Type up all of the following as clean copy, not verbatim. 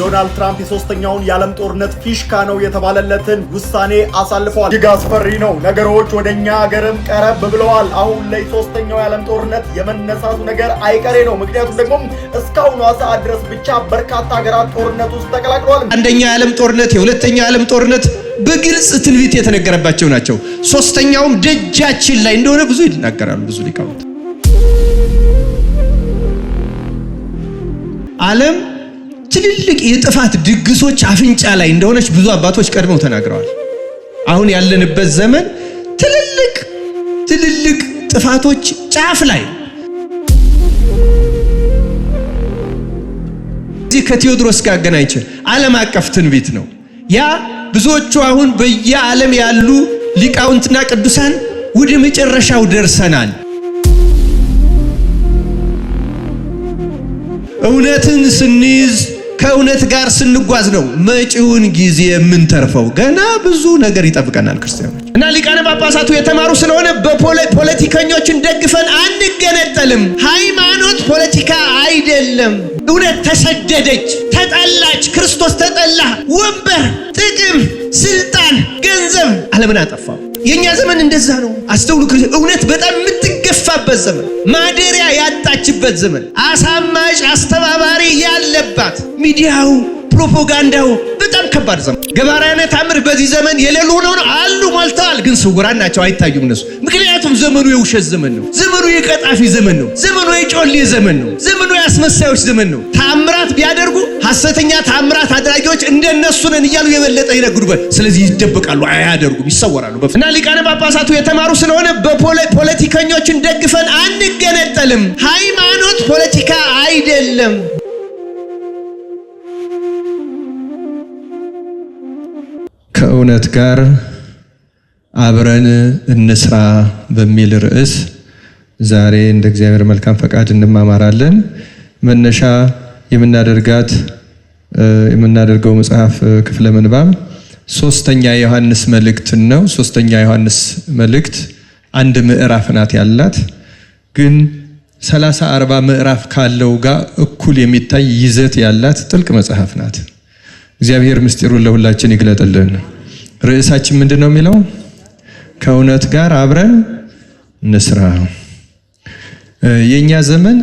ዶናልድ ትራምፕ የሶስተኛውን የዓለም ጦርነት ፊሽካ ነው የተባለለትን ውሳኔ አሳልፈዋል። እጅግ አስፈሪ ነው። ነገሮች ወደኛ ሀገርም ቀረብ ብለዋል። አሁን ላይ ሶስተኛው የዓለም ጦርነት የመነሳቱ ነገር አይቀሬ ነው። ምክንያቱም ደግሞ እስካሁኗ ሰዓት ድረስ ብቻ በርካታ ሀገራት ጦርነት ውስጥ ተቀላቅለዋል። አንደኛ የዓለም ጦርነት፣ የሁለተኛው የዓለም ጦርነት በግልጽ ትንቢት የተነገረባቸው ናቸው። ሶስተኛውም ደጃችን ላይ እንደሆነ ብዙ ይናገራሉ ብዙ ሊቃውንት። ዓለም ትልልቅ የጥፋት ድግሶች አፍንጫ ላይ እንደሆነች ብዙ አባቶች ቀድመው ተናግረዋል። አሁን ያለንበት ዘመን ትልልቅ ጥፋቶች ጫፍ ላይ እዚህ ከቴዎድሮስ ጋር አገናኝቼ ዓለም አቀፍ ትንቢት ነው ያ። ብዙዎቹ አሁን በየዓለም ያሉ ሊቃውንትና ቅዱሳን ወደ መጨረሻው ደርሰናል፣ እውነትን ስንይዝ ከእውነት ጋር ስንጓዝ ነው መጪውን ጊዜ የምንተርፈው። ገና ብዙ ነገር ይጠብቀናል ክርስቲያኖች። እና ሊቃነ ጳጳሳቱ የተማሩ ስለሆነ በፖለቲከኞችን ደግፈን አንገነጠልም። ሃይማኖት ፖለቲካ አይደለም። እውነት ተሰደደች፣ ተጠላች፣ ክርስቶስ ተጠላ። ወንበር፣ ጥቅም፣ ስልጣን፣ ገንዘብ ዓለምን አጠፋው። የኛ ዘመን እንደዛ ነው። አስተውሉ። እውነት በጣም የምትገፋበት ዘመን፣ ማደሪያ ያጣችበት ዘመን፣ አሳማጭ አስተባባሪ ያለባት፣ ሚዲያው ፕሮፓጋንዳው በጣም ከባድ ዘመን። ገባራነ ታምር በዚህ ዘመን የሌሉ ሆነው አሉ ሞልተዋል፣ ግን ስውራን ናቸው፣ አይታዩም እነሱ። ምክንያቱም ዘመኑ የውሸት ዘመን ነው። ዘመኑ የቀጣፊ ዘመን ነው። ዘመኑ የጮሌ ዘመን ነው። ዘመኑ የአስመሳዮች ዘመን ነው። ታምራት ቢያደርጉ ሐሰተኛ ታምራት አድራጊዎች እንደነሱ ነን እያሉ የበለጠ ይነግዱበት። ስለዚህ ይደብቃሉ፣ አያደርጉም፣ ይሰወራሉ። እና ሊቃነ ጳጳሳቱ የተማሩ ስለሆነ በፖለቲከኞችን ደግፈን አንገነጠልም። ሃይማኖት ፖለቲካ አይደለም። ከእውነት ጋር አብረን እንስራ በሚል ርዕስ ዛሬ እንደ እግዚአብሔር መልካም ፈቃድ እንማማራለን። መነሻ የምናደርገው መጽሐፍ ክፍለ ምንባብ ሶስተኛ ዮሐንስ መልእክትን ነው። ሶስተኛ ዮሐንስ መልእክት አንድ ምዕራፍ ናት ያላት፣ ግን 30-40 ምዕራፍ ካለው ጋር እኩል የሚታይ ይዘት ያላት ጥልቅ መጽሐፍ ናት። እግዚአብሔር ምስጢሩን ለሁላችን ይግለጥልን። ርዕሳችን ምንድነው የሚለው? ከእውነት ጋር አብረን እንስራ። የኛ ዘመን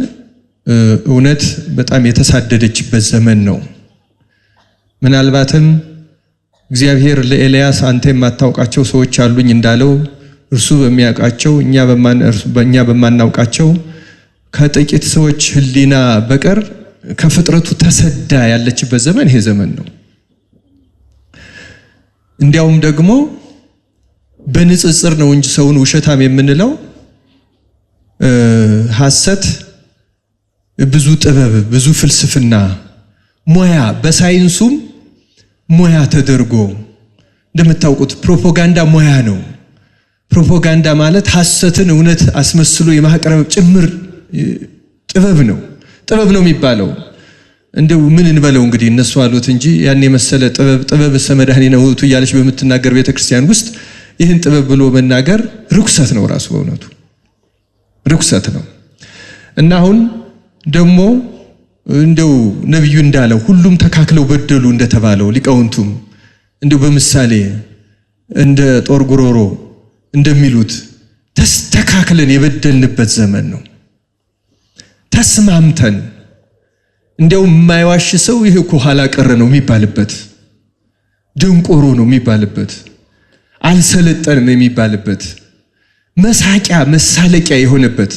እውነት በጣም የተሳደደችበት ዘመን ነው። ምናልባትም እግዚአብሔር ለኤልያስ አንተ የማታውቃቸው ሰዎች አሉኝ እንዳለው እርሱ በሚያውቃቸው እኛ በማናውቃቸው ከጥቂት ሰዎች ሕሊና በቀር ከፍጥረቱ ተሰዳ ያለችበት ዘመን ይሄ ዘመን ነው። እንዲያውም ደግሞ በንጽጽር ነው እንጂ ሰውን ውሸታም የምንለው ሐሰት ብዙ ጥበብ፣ ብዙ ፍልስፍና፣ ሙያ፣ በሳይንሱም ሙያ ተደርጎ እንደምታውቁት ፕሮፓጋንዳ ሙያ ነው። ፕሮፓጋንዳ ማለት ሐሰትን እውነት አስመስሎ የማቅረብ ጭምር ጥበብ ነው የሚባለው። እንደው ምን እንበለው እንግዲህ እነሱ አሉት እንጂ ያን የመሰለ ጥበብ ሰመዳህኒ ነው እያለች በምትናገር ቤተክርስቲያን ውስጥ ይህን ጥበብ ብሎ መናገር ርኩሰት ነው። ራሱ በእውነቱ ርኩሰት ነው። እና አሁን ደግሞ እንደው ነብዩ እንዳለው ሁሉም ተካክለው በደሉ እንደተባለው ሊቃውንቱም እንደው በምሳሌ እንደ ጦር ጉሮሮ እንደሚሉት ተስተካክለን የበደልንበት ዘመን ነው። ተስማምተን እንደው የማይዋሽ ሰው ይሄ እኮ ኋላ ቀረ ነው የሚባልበት፣ ድንቆሮ ነው የሚባልበት፣ አልሰለጠንም የሚባልበት፣ መሳቂያ መሳለቂያ የሆነበት፣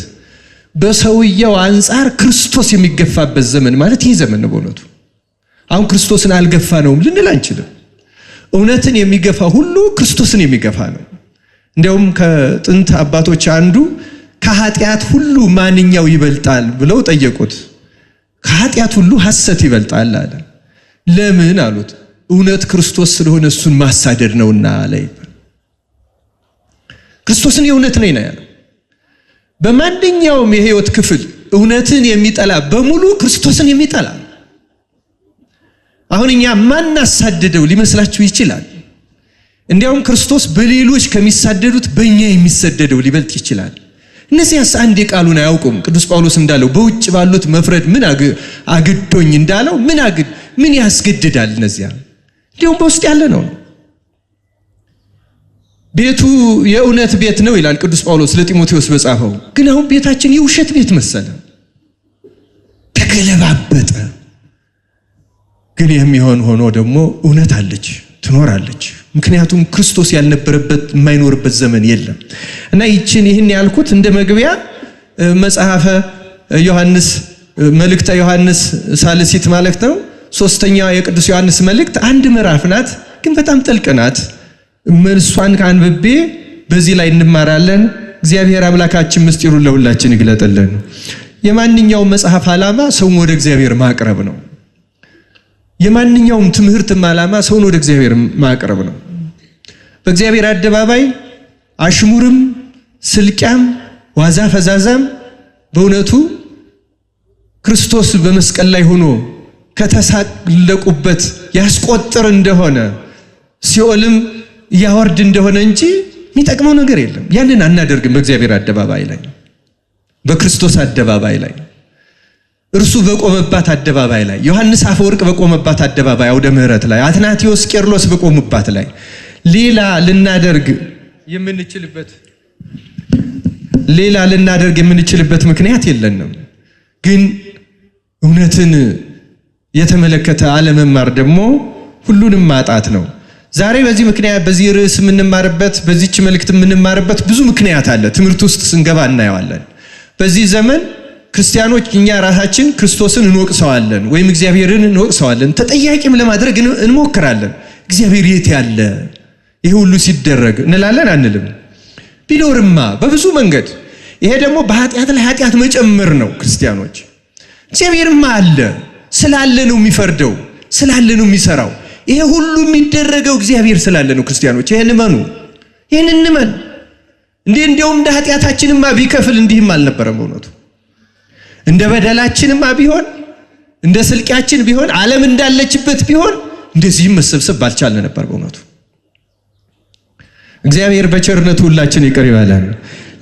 በሰውየው አንጻር ክርስቶስ የሚገፋበት ዘመን ማለት ይህ ዘመን ነው በእውነቱ። አሁን ክርስቶስን አልገፋ ነውም ልንል አንችልም። እውነትን የሚገፋ ሁሉ ክርስቶስን የሚገፋ ነው። እንዲያውም ከጥንት አባቶች አንዱ ከኃጢአት ሁሉ ማንኛው ይበልጣል ብለው ጠየቁት። ከኃጢአት ሁሉ ሐሰት ይበልጣል አለ። ለምን አሉት? እውነት ክርስቶስ ስለሆነ እሱን ማሳደድ ነውና አለ። ክርስቶስን የእውነት ነኝ ነው ያለው። በማንኛውም የህይወት ክፍል እውነትን የሚጠላ በሙሉ ክርስቶስን የሚጠላ። አሁን እኛ ማናሳደደው ሊመስላችሁ ይችላል። እንዲያውም ክርስቶስ በሌሎች ከሚሳደዱት በእኛ የሚሰደደው ሊበልጥ ይችላል። እነዚያስ አንድ ቃሉን አያውቁም። ቅዱስ ጳውሎስ እንዳለው በውጭ ባሉት መፍረድ ምን አግዶኝ እንዳለው ምን ያስገድዳል? እነዚያ እንዲሁም በውስጥ ያለ ነው። ቤቱ የእውነት ቤት ነው ይላል ቅዱስ ጳውሎስ ለጢሞቴዎስ በጻፈው። ግን አሁን ቤታችን የውሸት ቤት መሰለ፣ ተገለባበጠ። ግን የሚሆን ሆኖ ደግሞ እውነት አለች፣ ትኖራለች። ምክንያቱም ክርስቶስ ያልነበረበት የማይኖርበት ዘመን የለም። እና ይህን ያልኩት እንደ መግቢያ መጽሐፈ ዮሐንስ መልእክተ ዮሐንስ ሳልሲት ማለት ነው። ሶስተኛው የቅዱስ ዮሐንስ መልእክት አንድ ምዕራፍ ናት፣ ግን በጣም ጥልቅ ናት። እሷን ካንብቤ በዚህ ላይ እንማራለን። እግዚአብሔር አምላካችን ምስጢሩን ለሁላችን ይግለጥልን። የማንኛውም መጽሐፍ ዓላማ ሰውን ወደ እግዚአብሔር ማቅረብ ነው። የማንኛውም ትምህርትም ዓላማ ሰውን ወደ እግዚአብሔር ማቅረብ ነው። በእግዚአብሔር አደባባይ አሽሙርም ስልቂያም ዋዛ ፈዛዛም በእውነቱ ክርስቶስ በመስቀል ላይ ሆኖ ከተሳለቁበት ያስቆጥር እንደሆነ ሲኦልም ያወርድ እንደሆነ እንጂ የሚጠቅመው ነገር የለም። ያንን አናደርግም። በእግዚአብሔር አደባባይ ላይ በክርስቶስ አደባባይ ላይ እርሱ በቆመባት አደባባይ ላይ ዮሐንስ አፈወርቅ በቆመባት አደባባይ አውደ ምሕረት ላይ አትናቴዎስ ቄርሎስ በቆሙባት ላይ ሌላ ልናደርግ የምንችልበት ምክንያት የለንም። ግን እውነትን የተመለከተ አለመማር ደግሞ ሁሉንም ማጣት ነው። ዛሬ በዚህ ምክንያት በዚህ ርዕስ የምንማርበት በዚህች መልእክት የምንማርበት ብዙ ምክንያት አለ። ትምህርት ውስጥ ስንገባ እናየዋለን። በዚህ ዘመን ክርስቲያኖች እኛ ራሳችን ክርስቶስን እንወቅሰዋለን ወይም እግዚአብሔርን እንወቅሰዋለን፣ ተጠያቂም ለማድረግ እንሞክራለን። እግዚአብሔር የት ያለ ይሄ ሁሉ ሲደረግ እንላለን አንልም? ቢኖርማ በብዙ መንገድ። ይሄ ደግሞ በኃጢአት ላይ ኃጢአት መጨመር ነው። ክርስቲያኖች እግዚአብሔርማ አለ፣ ስላለ ነው የሚፈርደው፣ ስላለ ነው የሚሰራው። ይሄ ሁሉ የሚደረገው እግዚአብሔር ስላለ ነው። ክርስቲያኖች ይሄን እመኑ፣ ይሄን እንመን። እንደውም እንደ ኃጢአታችንማ ቢከፍል እንዲህም አልነበረም። በእውነቱ እንደ በደላችንማ ቢሆን እንደ ስልቂያችን ቢሆን ዓለም እንዳለችበት ቢሆን እንደዚህም መሰብሰብ ባልቻልን ነበር። በእውነቱ እግዚአብሔር በቸርነቱ ሁላችን ይቅር ይበለን።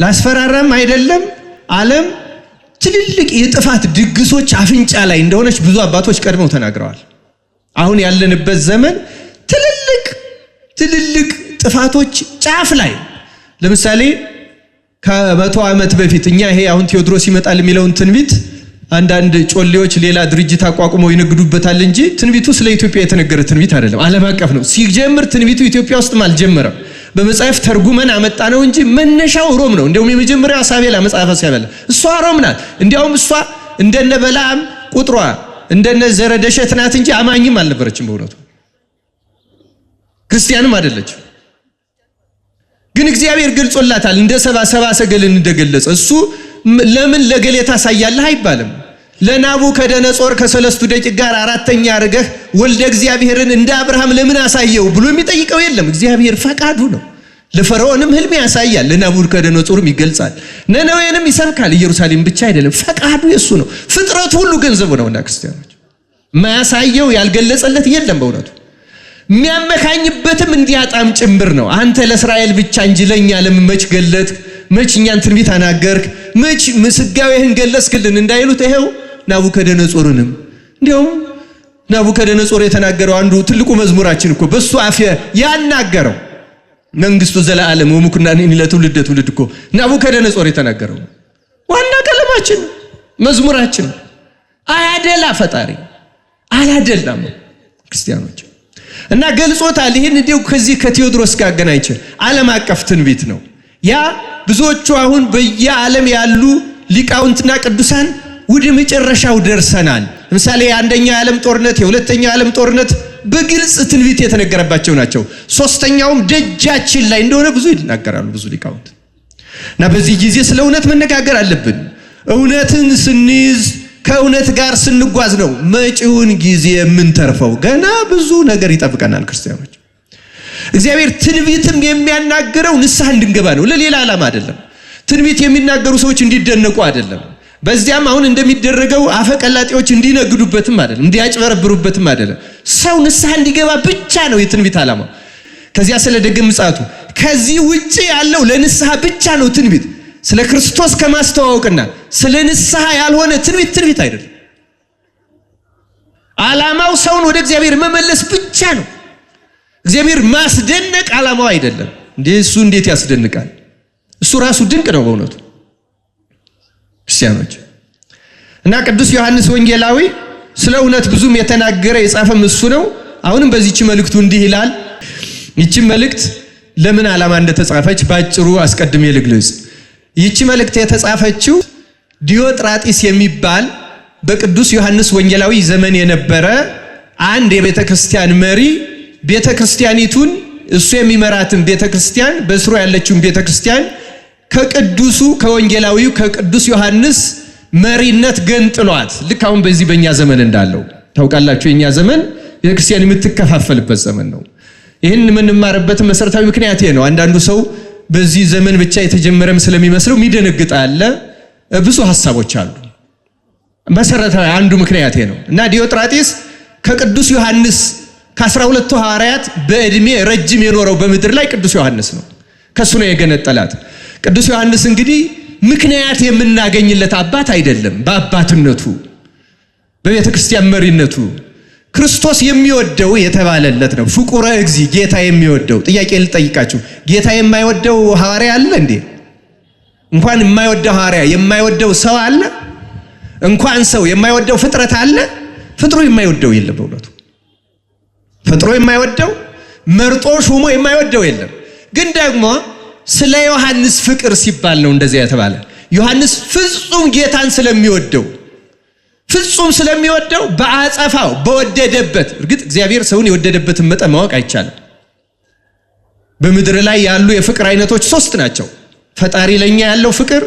ላስፈራራም አይደለም። ዓለም ትልልቅ የጥፋት ድግሶች አፍንጫ ላይ እንደሆነች ብዙ አባቶች ቀድመው ተናግረዋል። አሁን ያለንበት ዘመን ትልልቅ ጥፋቶች ጫፍ ላይ፣ ለምሳሌ ከ100 ዓመት በፊት እኛ ይሄ አሁን ቴዎድሮስ ይመጣል የሚለውን ትንቢት አንዳንድ ጮሌዎች ሌላ ድርጅት አቋቁመው ይነግዱበታል እንጂ ትንቢቱ ስለ ኢትዮጵያ የተነገረ ትንቢት አይደለም። ዓለም አቀፍ ነው። ሲጀምር ትንቢቱ ኢትዮጵያ ውስጥም አልጀመረም። በመጽሐፍ ተርጉመን አመጣ ነው እንጂ መነሻው ሮም ነው። እንደውም የመጀመሪያው ሳቤላ መጽሐፈ ሳቤላ እሷ ሮም ናት። እንዲያውም እሷ እንደነ በላም ቁጥሯ እንደነ ዘረደሸት ናት እንጂ አማኝም አልነበረችም። በእውነቱ ክርስቲያንም አይደለችም። ግን እግዚአብሔር ገልጾላታል። እንደ ሰባ ሰገልን እንደገለጸ እሱ ለምን ለገሌ ታሳያለህ አይባልም። ለናቡከደነጾር ከሰለስቱ ደቂቅ ጋር አራተኛ አርገህ ወልደ እግዚአብሔርን እንደ አብርሃም ለምን አሳየው ብሎ የሚጠይቀው የለም። እግዚአብሔር ፈቃዱ ነው። ለፈርዖንም ህልም ያሳያል፣ ለናቡከደነጾርም ይገልጻል፣ ነነዌንም ይሰብካል። ኢየሩሳሌም ብቻ አይደለም፣ ፈቃዱ የሱ ነው። ፍጥረት ሁሉ ገንዘቡ ነውና ክርስቲያኖች ማያሳየው ያልገለጸለት የለም። በእውነቱ የሚያመካኝበትም እንዲያጣም ጭምር ነው። አንተ ለእስራኤል ብቻ እንጂ ለኛ ለምን መች ገለጥክ? መች እኛን ትንቢት አናገርክ? መች ምስጋዌህን ገለጽክልን እንዳይሉት ይሄው ናቡከደነጾርንም እንዲያውም ናቡከደነጾር የተናገረው አንዱ ትልቁ መዝሙራችን እኮ በሱ አፍ ያናገረው መንግስቱ ዘላለም ወሙኩናኒ ለትውልድ ትውልድ እኮ ናቡከደነጾር የተናገረው ዋና ቀለማችን መዝሙራችን። አያደላ ፈጣሪ አላደላም ክርስቲያኖች እና ገልጾታል። ይሄን እንዲው ከዚህ ከቴዎድሮስ ጋር አገናኝቼ ዓለም አቀፍ ትንቢት ነው ያ። ብዙዎቹ አሁን በየዓለም ያሉ ሊቃውንትና ቅዱሳን ወደ መጨረሻው ደርሰናል። ለምሳሌ የአንደኛው የዓለም ጦርነት፣ የሁለተኛው የዓለም ጦርነት በግልጽ ትንቢት የተነገረባቸው ናቸው። ሶስተኛውም ደጃችን ላይ እንደሆነ ብዙ ይናገራሉ ብዙ ሊቃውንት። እና በዚህ ጊዜ ስለ እውነት መነጋገር አለብን። እውነትን ስንይዝ ከእውነት ጋር ስንጓዝ ነው መጪውን ጊዜ የምንተርፈው። ገና ብዙ ነገር ይጠብቀናል ክርስቲያኖች። እግዚአብሔር ትንቢትም የሚያናገረው ንስሐ እንድንገባ ነው፣ ለሌላ ዓላማ አይደለም። ትንቢት የሚናገሩ ሰዎች እንዲደነቁ አይደለም። በዚያም አሁን እንደሚደረገው አፈቀላጤዎች እንዲነግዱበትም አይደለም፣ እንዲያጭበረብሩበትም አይደለም። ሰው ንስሐ እንዲገባ ብቻ ነው የትንቢት ዓላማ። ከዚያ ስለ ደግም ምጽአቱ ከዚህ ውጪ ያለው ለንስሐ ብቻ ነው ትንቢት። ስለ ክርስቶስ ከማስተዋወቅና ስለ ንስሐ ያልሆነ ትንቢት አይደለም። ዓላማው ሰውን ወደ እግዚአብሔር መመለስ ብቻ ነው። እግዚአብሔር ማስደነቅ ዓላማው አይደለም። እሱ እንዴት ያስደንቃል? እሱ ራሱ ድንቅ ነው በእውነቱ ክርስቲያኖች። እና ቅዱስ ዮሐንስ ወንጌላዊ ስለ እውነት ብዙም የተናገረ የጻፈም እሱ ነው። አሁንም በዚህች መልእክቱ እንዲህ ይላል። ይህች መልእክት ለምን ዓላማ እንደተጻፈች ባጭሩ አስቀድሜ ልግለጽ። ይህች መልእክት የተጻፈችው ዲዮጥራጢስ የሚባል በቅዱስ ዮሐንስ ወንጌላዊ ዘመን የነበረ አንድ የቤተ ክርስቲያን መሪ ቤተ ክርስቲያኒቱን እሱ የሚመራትን ቤተ ክርስቲያን በስሩ ያለችውን ቤተ ክርስቲያን ከቅዱሱ ከወንጌላዊው ከቅዱስ ዮሐንስ መሪነት ገንጥሏት። ልክ አሁን በዚህ በእኛ ዘመን እንዳለው ታውቃላችሁ። የኛ ዘመን ቤተ ክርስቲያን የምትከፋፈልበት ዘመን ነው። ይህን የምንማርበት መሰረታዊ ምክንያት ነው። አንዳንዱ ሰው በዚህ ዘመን ብቻ የተጀመረም ስለሚመስለው የሚደነግጥ አለ። ብዙ ሐሳቦች አሉ። መሰረታዊ አንዱ ምክንያት ነው። እና ዲዮጥራጢስ ከቅዱስ ዮሐንስ ከ12 ሐዋርያት በእድሜ ረጅም የኖረው በምድር ላይ ቅዱስ ዮሐንስ ነው። ከሱ ነው የገነጠላት። ቅዱስ ዮሐንስ እንግዲህ ምክንያት የምናገኝለት አባት አይደለም። በአባትነቱ በቤተ ክርስቲያን መሪነቱ ክርስቶስ የሚወደው የተባለለት ነው። ፍቁረ እግዚእ ጌታ የሚወደው። ጥያቄ ልጠይቃችሁ፣ ጌታ የማይወደው ሐዋርያ አለ እንዴ? እንኳን የማይወደው ሐዋርያ የማይወደው ሰው አለ? እንኳን ሰው የማይወደው ፍጥረት አለ? ፍጥሩ የማይወደው የለም። በእውነቱ ፍጥሩ የማይወደው መርጦ ሹሞ የማይወደው የለም። ግን ደግሞ ስለ ዮሐንስ ፍቅር ሲባል ነው እንደዚያ የተባለ። ዮሐንስ ፍጹም ጌታን ስለሚወደው በአጸፋው በወደደበት። እርግጥ እግዚአብሔር ሰውን የወደደበትን መጠን ማወቅ አይቻልም። በምድር ላይ ያሉ የፍቅር አይነቶች 3 ናቸው። ፈጣሪ ለኛ ያለው ፍቅር፣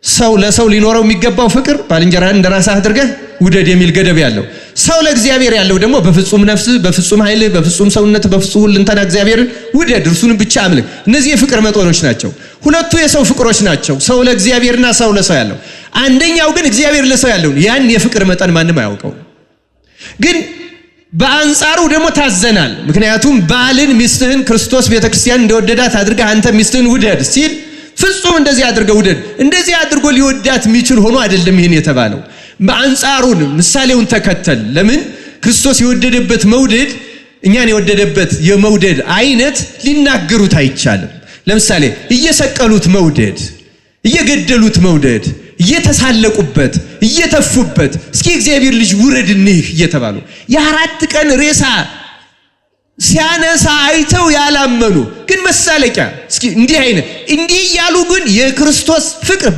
ሰው ለሰው ሊኖረው የሚገባው ፍቅር፣ ባልንጀራህን እንደራስህ አድርገህ ውደድ የሚል ገደብ ያለው። ሰው ለእግዚአብሔር ያለው ደግሞ በፍጹም ነፍስ፣ በፍጹም ኃይል፣ በፍጹም ሰውነት፣ በፍጹም ሁለንተና እግዚአብሔርን ውደድ፣ እርሱን ብቻ አምልክ። እነዚህ የፍቅር መጠኖች ናቸው። ሁለቱ የሰው ፍቅሮች ናቸው፣ ሰው ለእግዚአብሔርና ሰው ለሰው ያለው። አንደኛው ግን እግዚአብሔር ለሰው ያለው ያን የፍቅር መጠን ማንም አያውቀው። ግን በአንጻሩ ደግሞ ታዘናል። ምክንያቱም ባልን ሚስትህን ክርስቶስ ቤተክርስቲያን እንደወደዳት አድርገህ አንተ ሚስትህን ውደድ ሲል ፍጹም እንደዚህ አድርገው ውደድ። እንደዚህ አድርጎ ሊወዳት የሚችል ሆኖ አይደለም ይሄን የተባለው። በአንጻሩን ምሳሌውን ተከተል። ለምን ክርስቶስ የወደደበት መውደድ እኛን የወደደበት የመውደድ አይነት ሊናገሩት አይቻልም። ለምሳሌ እየሰቀሉት መውደድ፣ እየገደሉት መውደድ፣ እየተሳለቁበት፣ እየተፉበት እስኪ እግዚአብሔር ልጅ ውረድ እንህ እየተባሉ የ4 ቀን ሬሳ ሲያነሳ አይተው ያላመኑ ግን መሳለቂያ እስኪ እንዲህ ያሉ ግን የክርስቶስ ፍቅር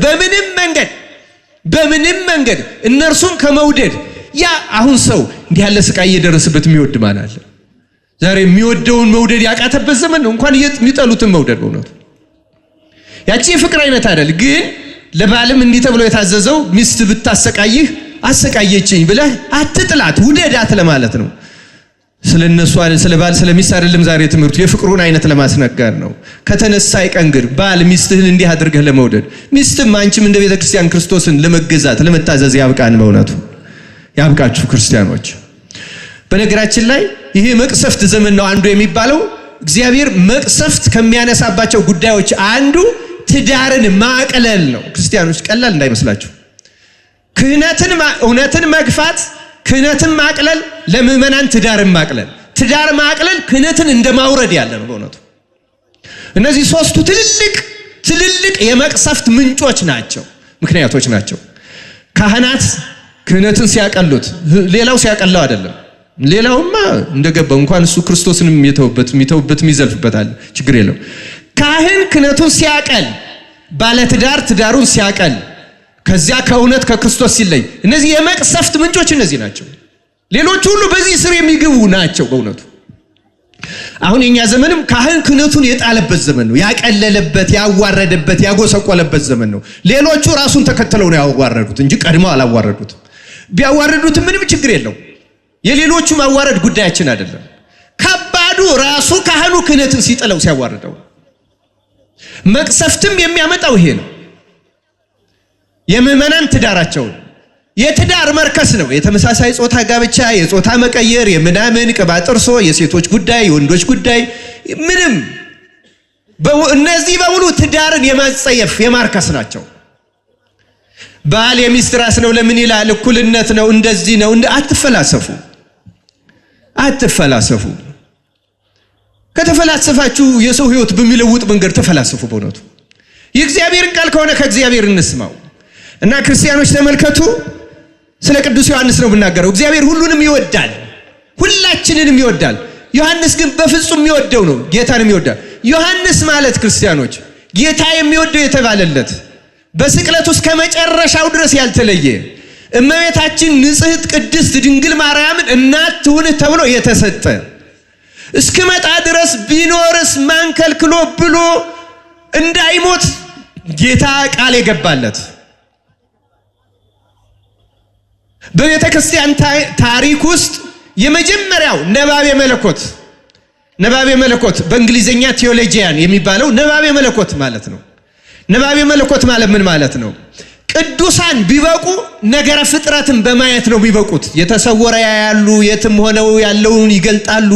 በምንም መንገድ እነርሱን ከመውደድ ያ አሁን ሰው እንዲህ ያለ ስቃይ እየደረሰበት የሚወድ ማን አለ? ዛሬ የሚወደውን መውደድ ያቃተበት ዘመን ነው። እንኳን የሚጠሉትን መውደድ በእውነቱ ያቺ ፍቅር አይነት አይደል። ግን ለባልም እንዲህ ተብሎ የታዘዘው ሚስት ብታሰቃይህ አሰቃየችኝ ብለህ አትጥላት፣ ውደዳት ለማለት ነው። ስለነሱ ስለ ባል ስለሚስት አይደለም ዛሬ ትምህርቱ፣ የፍቅሩን አይነት ለማስነገር ነው። ከተነሳ ይቀንግር ባል ሚስትህን እንዲህ አድርገህ ለመውደድ፣ ሚስትም አንቺም እንደ ቤተ ክርስቲያን ክርስቶስን ለመገዛት ለመታዘዝ ያብቃን። በእውነቱ ያብቃችሁ ክርስቲያኖች። በነገራችን ላይ ይሄ መቅሰፍት ዘመን ነው አንዱ የሚባለው። እግዚአብሔር መቅሰፍት ከሚያነሳባቸው ጉዳዮች አንዱ ትዳርን ማቅለል ነው። ክርስቲያኖች ቀላል እንዳይመስላችሁ። እውነትን መግፋት፣ ክህነትን ማቅለል፣ ለምእመናን ትዳርን ማቅለል። ትዳር ማቅለል ክህነትን እንደማውረድ ያለ ነው በእውነቱ። እነዚህ 3ቱ ትልልቅ የመቅሰፍት ምንጮች ናቸው፣ ምክንያቶች ናቸው። ካህናት ክህነትን ሲያቀሉት፣ ሌላው ሲያቀላው አይደለም። ሌላውማ እንደገባው እንኳን እሱ ክርስቶስንም የሚተውበት የሚዘልፍበታል፣ ችግር የለው። ካህን ክህነቱን ሲያቀል፣ ባለትዳር ትዳሩን ሲያቀል፣ ከዚያ ከእውነት ከክርስቶስ ሲለይ፣ እነዚህ የመቅሰፍት ምንጮች እነዚህ ናቸው። ሌሎች ሁሉ በዚህ ስር የሚገቡ ናቸው በእውነቱ። አሁን የኛ ዘመንም ካህን ክህነቱን የጣለበት ዘመን ነው፣ ያቀለለበት፣ ያዋረደበት፣ ያጎሰቆለበት ዘመን ነው። ሌሎቹ ራሱን ተከተለው ነው ያዋረዱት እንጂ ቀድመው አላዋረዱትም። ቢያዋረዱትም ምንም ችግር የለው። የሌሎቹ ማዋረድ ጉዳያችን አይደለም። ከባዱ ራሱ ካህኑ ክህነትን ሲጥለው ሲያዋርደው። መቅሰፍትም የሚያመጣው ይሄ ነው። የምእመናን ትዳራቸውን የትዳር መርከስ ነው። የተመሳሳይ ጾታ ጋብቻ፣ የጾታ መቀየር፣ የምናምን ቅባጥርሶ፣ የሴቶች ጉዳይ፣ የወንዶች ጉዳይ ምንም እነዚህ በሙሉ ትዳርን የማጸየፍ የማርከስ ናቸው። ባል የሚስት ራስ ነው ለምን ይላል? እኩልነት ነው፣ እንደዚህ ነው። አትፈላሰፉ። አትፈላሰፉ። ከተፈላሰፋችሁ የሰው ህይወት በሚለውጥ መንገድ ተፈላሰፉ። በእውነቱ የእግዚአብሔርን ቃል ከሆነ ከእግዚአብሔር እንስማው እና ክርስቲያኖች ተመልከቱ። ስለ ቅዱስ ዮሐንስ ነው ብናገረው። እግዚአብሔር ሁሉንም ይወዳል፣ ሁላችንንም ይወዳል። ዮሐንስ ግን በፍጹም የሚወደው ነው፣ ጌታን የሚወዳል። ዮሐንስ ማለት ክርስቲያኖች ጌታ የሚወደው የተባለለት በስቅለት ውስጥ ከመጨረሻው ድረስ ያልተለየ እመቤታችን ንጽሕት ቅድስት ድንግል ማርያምን እናት ትሁን ተብሎ የተሰጠ እስከመጣ ድረስ ቢኖርስ ማንከልክሎ ብሎ እንዳይሞት ጌታ ቃል የገባለት በቤተ ክርስቲያን ታሪክ ውስጥ የመጀመሪያው ነባቤ መለኮት በእንግሊዘኛ ቴዎሎጂያን የሚባለው ነባቤ መለኮት ማለት ነው። ነባቤ መለኮት ማለት ምን ማለት ነው? ቅዱሳን ቢበቁ ነገረ ፍጥረትን በማየት ነው ቢበቁት። የተሰወረ ያያሉ፣ የትም ሆነው ያለውን ይገልጣሉ፣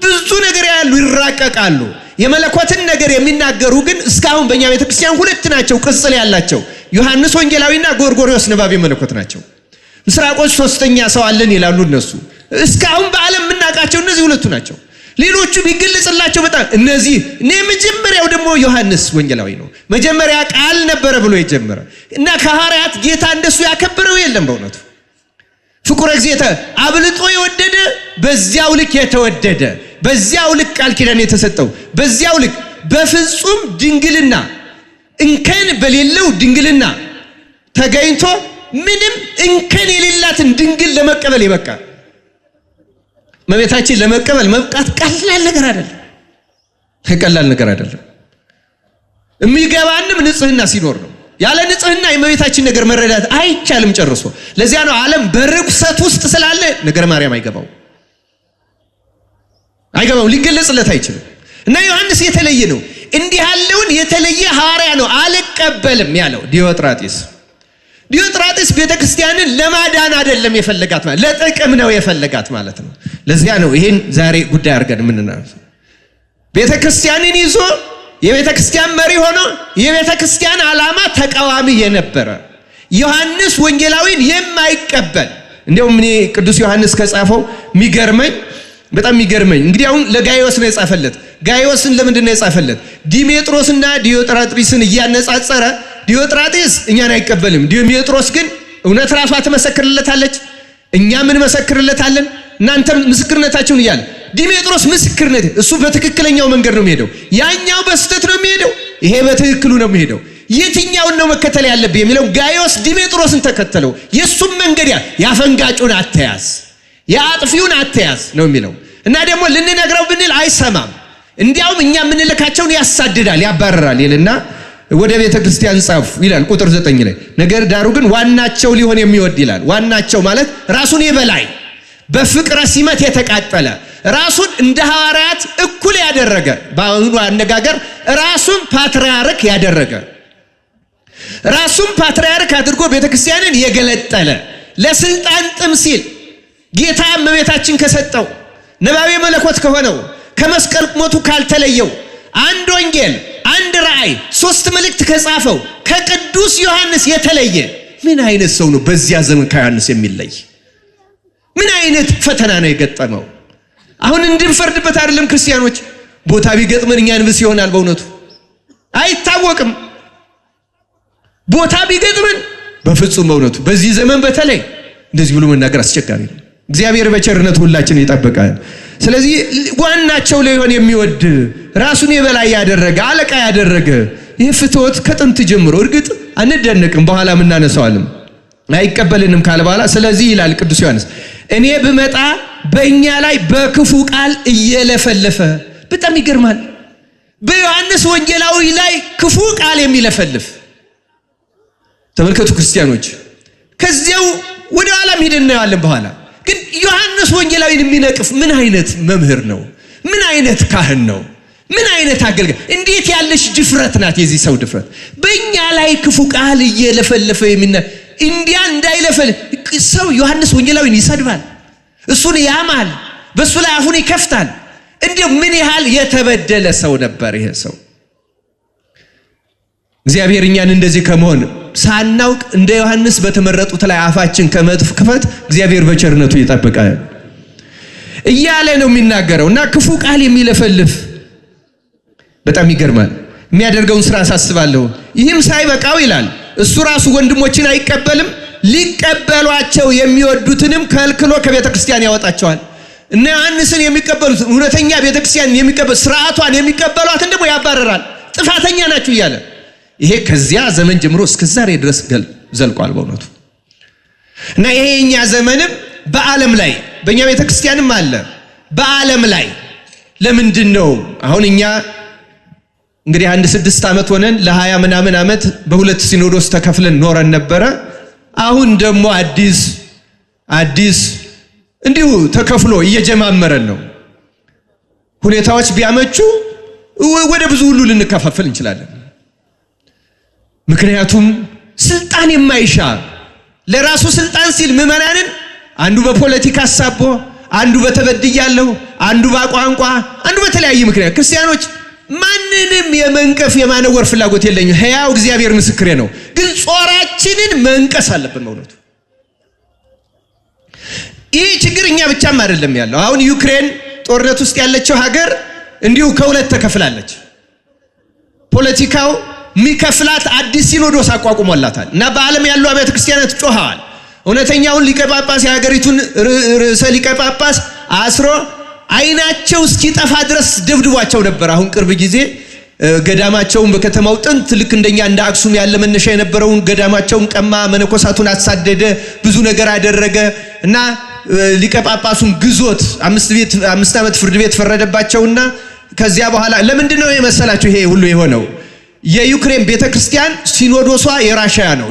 ብዙ ነገር ያያሉ፣ ይራቀቃሉ። የመለኮትን ነገር የሚናገሩ ግን እስካሁን በእኛ ቤተክርስቲያን ሁለት ናቸው ቅጽል ያላቸው፣ ዮሐንስ ወንጌላዊና ጎርጎርዮስ ነባቤ መለኮት ናቸው። ምስራቆች ሶስተኛ ሰው አለን ይላሉ እነሱ። እስካሁን በዓለም የምናውቃቸው እነዚህ ሁለቱ ናቸው። ሌሎቹ ቢገለጽላቸው በጣም እነዚህ መጀመሪያው ደግሞ ዮሐንስ ወንጌላዊ ነው። መጀመሪያ ቃል ነበረ ብሎ የጀመረ እና ከሐዋርያት ጌታ እንደሱ ያከበረው የለም። በእውነቱ ፍቁረ እግዚእተ አብልጦ የወደደ በዚያው ልክ የተወደደ፣ በዚያው ልክ ቃል ኪዳን የተሰጠው፣ በዚያው ልክ በፍጹም ድንግልና እንከን በሌለው ድንግልና ተገኝቶ ምንም እንከን የሌላትን ድንግል ለመቀበል ይበቃ። እመቤታችን ለመቀበል መብቃት ቀላል ነገር አይደለም። የሚገባንም ንጽህና ሲኖር ነው። ያለ ንጽህና የእመቤታችን ነገር መረዳት አይቻልም ጨርሶ። ለዚያ ነው ዓለም በርኩሰት ውስጥ ስላለ ነገር ማርያም አይገባው ሊገለጽለት አይችልም። እና ዮሐንስ የተለየ ነው። እንዲህ ያለውን የተለየ ሐዋርያ ነው አልቀበልም ያለው ዲዮጥራጢስ ቤተክርስቲያንን ለማዳን አይደለም የፈለጋት ማለት ለጥቅም ነው የፈለጋት ማለት ነው። ለዚያ ነው ይሄን ዛሬ ጉዳይ አድርገን የምንናገረው። ቤተክርስቲያንን ይዞ የቤተክርስቲያን መሪ ሆኖ የቤተክርስቲያን ዓላማ ተቃዋሚ የነበረ ዮሐንስ ወንጌላዊን የማይቀበል እንደውም እኔ ቅዱስ ዮሐንስ ከጻፈው በጣም የሚገርመኝ እንግዲህ አሁን ለጋይዮስ ነው የጻፈለት። ጋይዮስን ለምንድን ነው የጻፈለት? ዲሜጥሮስና ዲዮጥራጥሪስን እያነጻጸረ ዲዮጥራጥሪስ እኛን አይቀበልም፣ ዲሜጥሮስ ግን እውነት ራሷ ትመሰክርለታለች፣ እኛ ምን መሰክርለታለን፣ እናንተም ምስክርነታችሁን እያለ ዲሜጥሮስ ምስክርነት እሱ በትክክለኛው መንገድ ነው የሚሄደው፣ ያኛው በስተት ነው የሚሄደው፣ ይሄ በትክክሉ ነው የሚሄደው። የትኛውን ነው መከተል ያለብህ የሚለው ጋይዮስ ዲሜጥሮስን ተከተለው። የሱም መንገድ ያፈንጋጩን አትያዝ፣ የአጥፊውን አትያዝ ነው የሚለው። እና ደግሞ ልንነግረው ብንል አይሰማም። እንዲያውም እኛ የምንልካቸውን ያሳድዳል፣ ያባረራል ይልና ወደ ቤተ ክርስቲያን ጻፉ ይላል ቁጥር 9 ላይ። ነገር ዳሩ ግን ዋናቸው ሊሆን የሚወድ ይላል። ዋናቸው ማለት ራሱን የበላይ በፍቅረ ሲመት የተቃጠለ ራሱን እንደ ሐዋርያት እኩል ያደረገ፣ በአሁኑ አነጋገር ራሱን ፓትርያርክ ያደረገ፣ ራሱን ፓትርያርክ አድርጎ ቤተ ክርስቲያንን የገለጠለ ለስልጣን ጥም ሲል ጌታ እመቤታችን ከሰጠው ነባቤ መለኮት ከሆነው ከመስቀል ሞቱ ካልተለየው አንድ ወንጌል አንድ ራእይ 3 መልእክት ከጻፈው ከቅዱስ ዮሐንስ የተለየ ምን አይነት ሰው ነው በዚያ ዘመን ከዮሐንስ የሚለይ? ምን አይነት ፈተና ነው የገጠመው? አሁን እንድንፈርድበት አይደለም ክርስቲያኖች። ቦታ ቢገጥመን እኛን ብስ ይሆናል። በእውነቱ አይታወቅም። ቦታ ቢገጥመን በፍጹም በእውነቱ በዚህ ዘመን በተለይ እንደዚህ ብሎ መናገር አስቸጋሪ ነው። እግዚአብሔር በቸርነቱ ሁላችን ይጠብቃል። ስለዚህ ዋናቸው ሊሆን የሚወድ ራሱን የበላይ ያደረገ አለቃ ያደረገ ይህ ፍትወት ከጥንት ጀምሮ እርግጥ አንደነቅም፣ በኋላ ምን እናነሳዋለን፣ አይቀበልንም ካለ በኋላ ስለዚህ ይላል ቅዱስ ዮሐንስ እኔ ብመጣ በእኛ ላይ በክፉ ቃል እየለፈለፈ። በጣም ይገርማል። በዮሐንስ ወንጌላዊ ላይ ክፉ ቃል የሚለፈልፍ ተመልከቱ ክርስቲያኖች። ከዚያው ወደ ኋላ ሄደን እናያለን በኋላ። ግን ዮሐንስ ወንጌላዊን የሚነቅፍ ምን አይነት መምህር ነው? ምን አይነት ካህን ነው? ምን አይነት አገልጋይ! እንዴት ያለሽ ድፍረት ናት የዚህ ሰው ድፍረት! በእኛ ላይ ክፉ ቃል እየለፈለፈ እንዲያ እንዳይለፈል ሰው ዮሐንስ ወንጌላዊን ይሰድባል፣ እሱን ያማል፣ በሱ ላይ አፉን ይከፍታል። እንዴው ምን ያህል የተበደለ ሰው ነበር ይሄ ሰው! እግዚአብሔር እኛን እንደዚህ ከመሆን ሳናውቅ እንደ ዮሐንስ በተመረጡት ላይ አፋችን ከመጥፍ ክፈት እግዚአብሔር በቸርነቱ ይጠብቃል። እያለ ነው የሚናገረውና ክፉ ቃል የሚለፈልፍ በጣም ይገርማል። የሚያደርገውን ስራ አሳስባለሁ። ይህም ሳይበቃው ይላል እሱ ራሱ ወንድሞችን አይቀበልም፣ ሊቀበሏቸው የሚወዱትንም ከልክሎ ከቤተ ክርስቲያን ያወጣቸዋል። እና ዮሐንስን የሚቀበሉት እውነተኛ ቤተ ክርስቲያን የሚቀበሉ ስርዓቷን የሚቀበሏትን ደግሞ ያባረራል። ጥፋተኛ ናችሁ እያለ ይሄ ከዚያ ዘመን ጀምሮ እስከ ዛሬ ድረስ ዘልቋል በእውነቱ። እና ይሄ የኛ ዘመንም በዓለም ላይ በእኛ ቤተ ክርስቲያንም አለ በዓለም ላይ ለምንድን ነው አሁን እኛ እንግዲህ 6 ዓመት ሆነን ለ20 ምናምን ዓመት በሁለት ሲኖዶስ ተከፍለን ኖረን ነበረ። አሁን ደግሞ አዲስ እንዲሁ ተከፍሎ እየጀማመረን ነው። ሁኔታዎች ቢያመቹ ወደ ብዙ ሁሉ ልንከፋፈል እንችላለን። ምክንያቱም ስልጣን የማይሻ ለራሱ ስልጣን ሲል ምዕመናንን አንዱ በፖለቲካ አሳቦ፣ አንዱ በተበድያለሁ፣ አንዱ በቋንቋ፣ አንዱ በተለያየ ምክንያት ክርስቲያኖች ማንንም የመንቀፍ የማነወር ፍላጎት የለኝም። ሕያው እግዚአብሔር ምስክሬ ነው። ግን ጾራችንን መንቀስ አለብን በእውነቱ። ይህ ችግር እኛ ብቻም አይደለም ያለው። አሁን ዩክሬን ጦርነት ውስጥ ያለችው ሀገር እንዲሁ ከሁለት ተከፍላለች። ፖለቲካው ሚከፍላት አዲስ ሲኖዶስ አቋቁሞላታል እና በዓለም ያሉ አብያተ ክርስቲያናት ጮኸዋል። እውነተኛውን ሊቀ ጳጳስ የሀገሪቱን ርዕሰ ሊቀ ጳጳስ አስሮ አይናቸው እስኪጠፋ ድረስ ደብድቧቸው ነበር። አሁን ቅርብ ጊዜ ገዳማቸውን በከተማው ጥንት ልክ እንደኛ እንደ አክሱም ያለ መነሻ የነበረውን ገዳማቸውን ቀማ፣ መነኮሳቱን አሳደደ፣ ብዙ ነገር አደረገ እና ሊቀ ጳጳሱን ግዞት 5 ዓመት ፍርድ ቤት ፈረደባቸውና ከዚያ በኋላ ለምንድን ነው የመሰላችሁ ይሄ ሁሉ የሆነው? የዩክሬን ቤተክርስቲያን ሲኖዶሷ የራሽያ ነው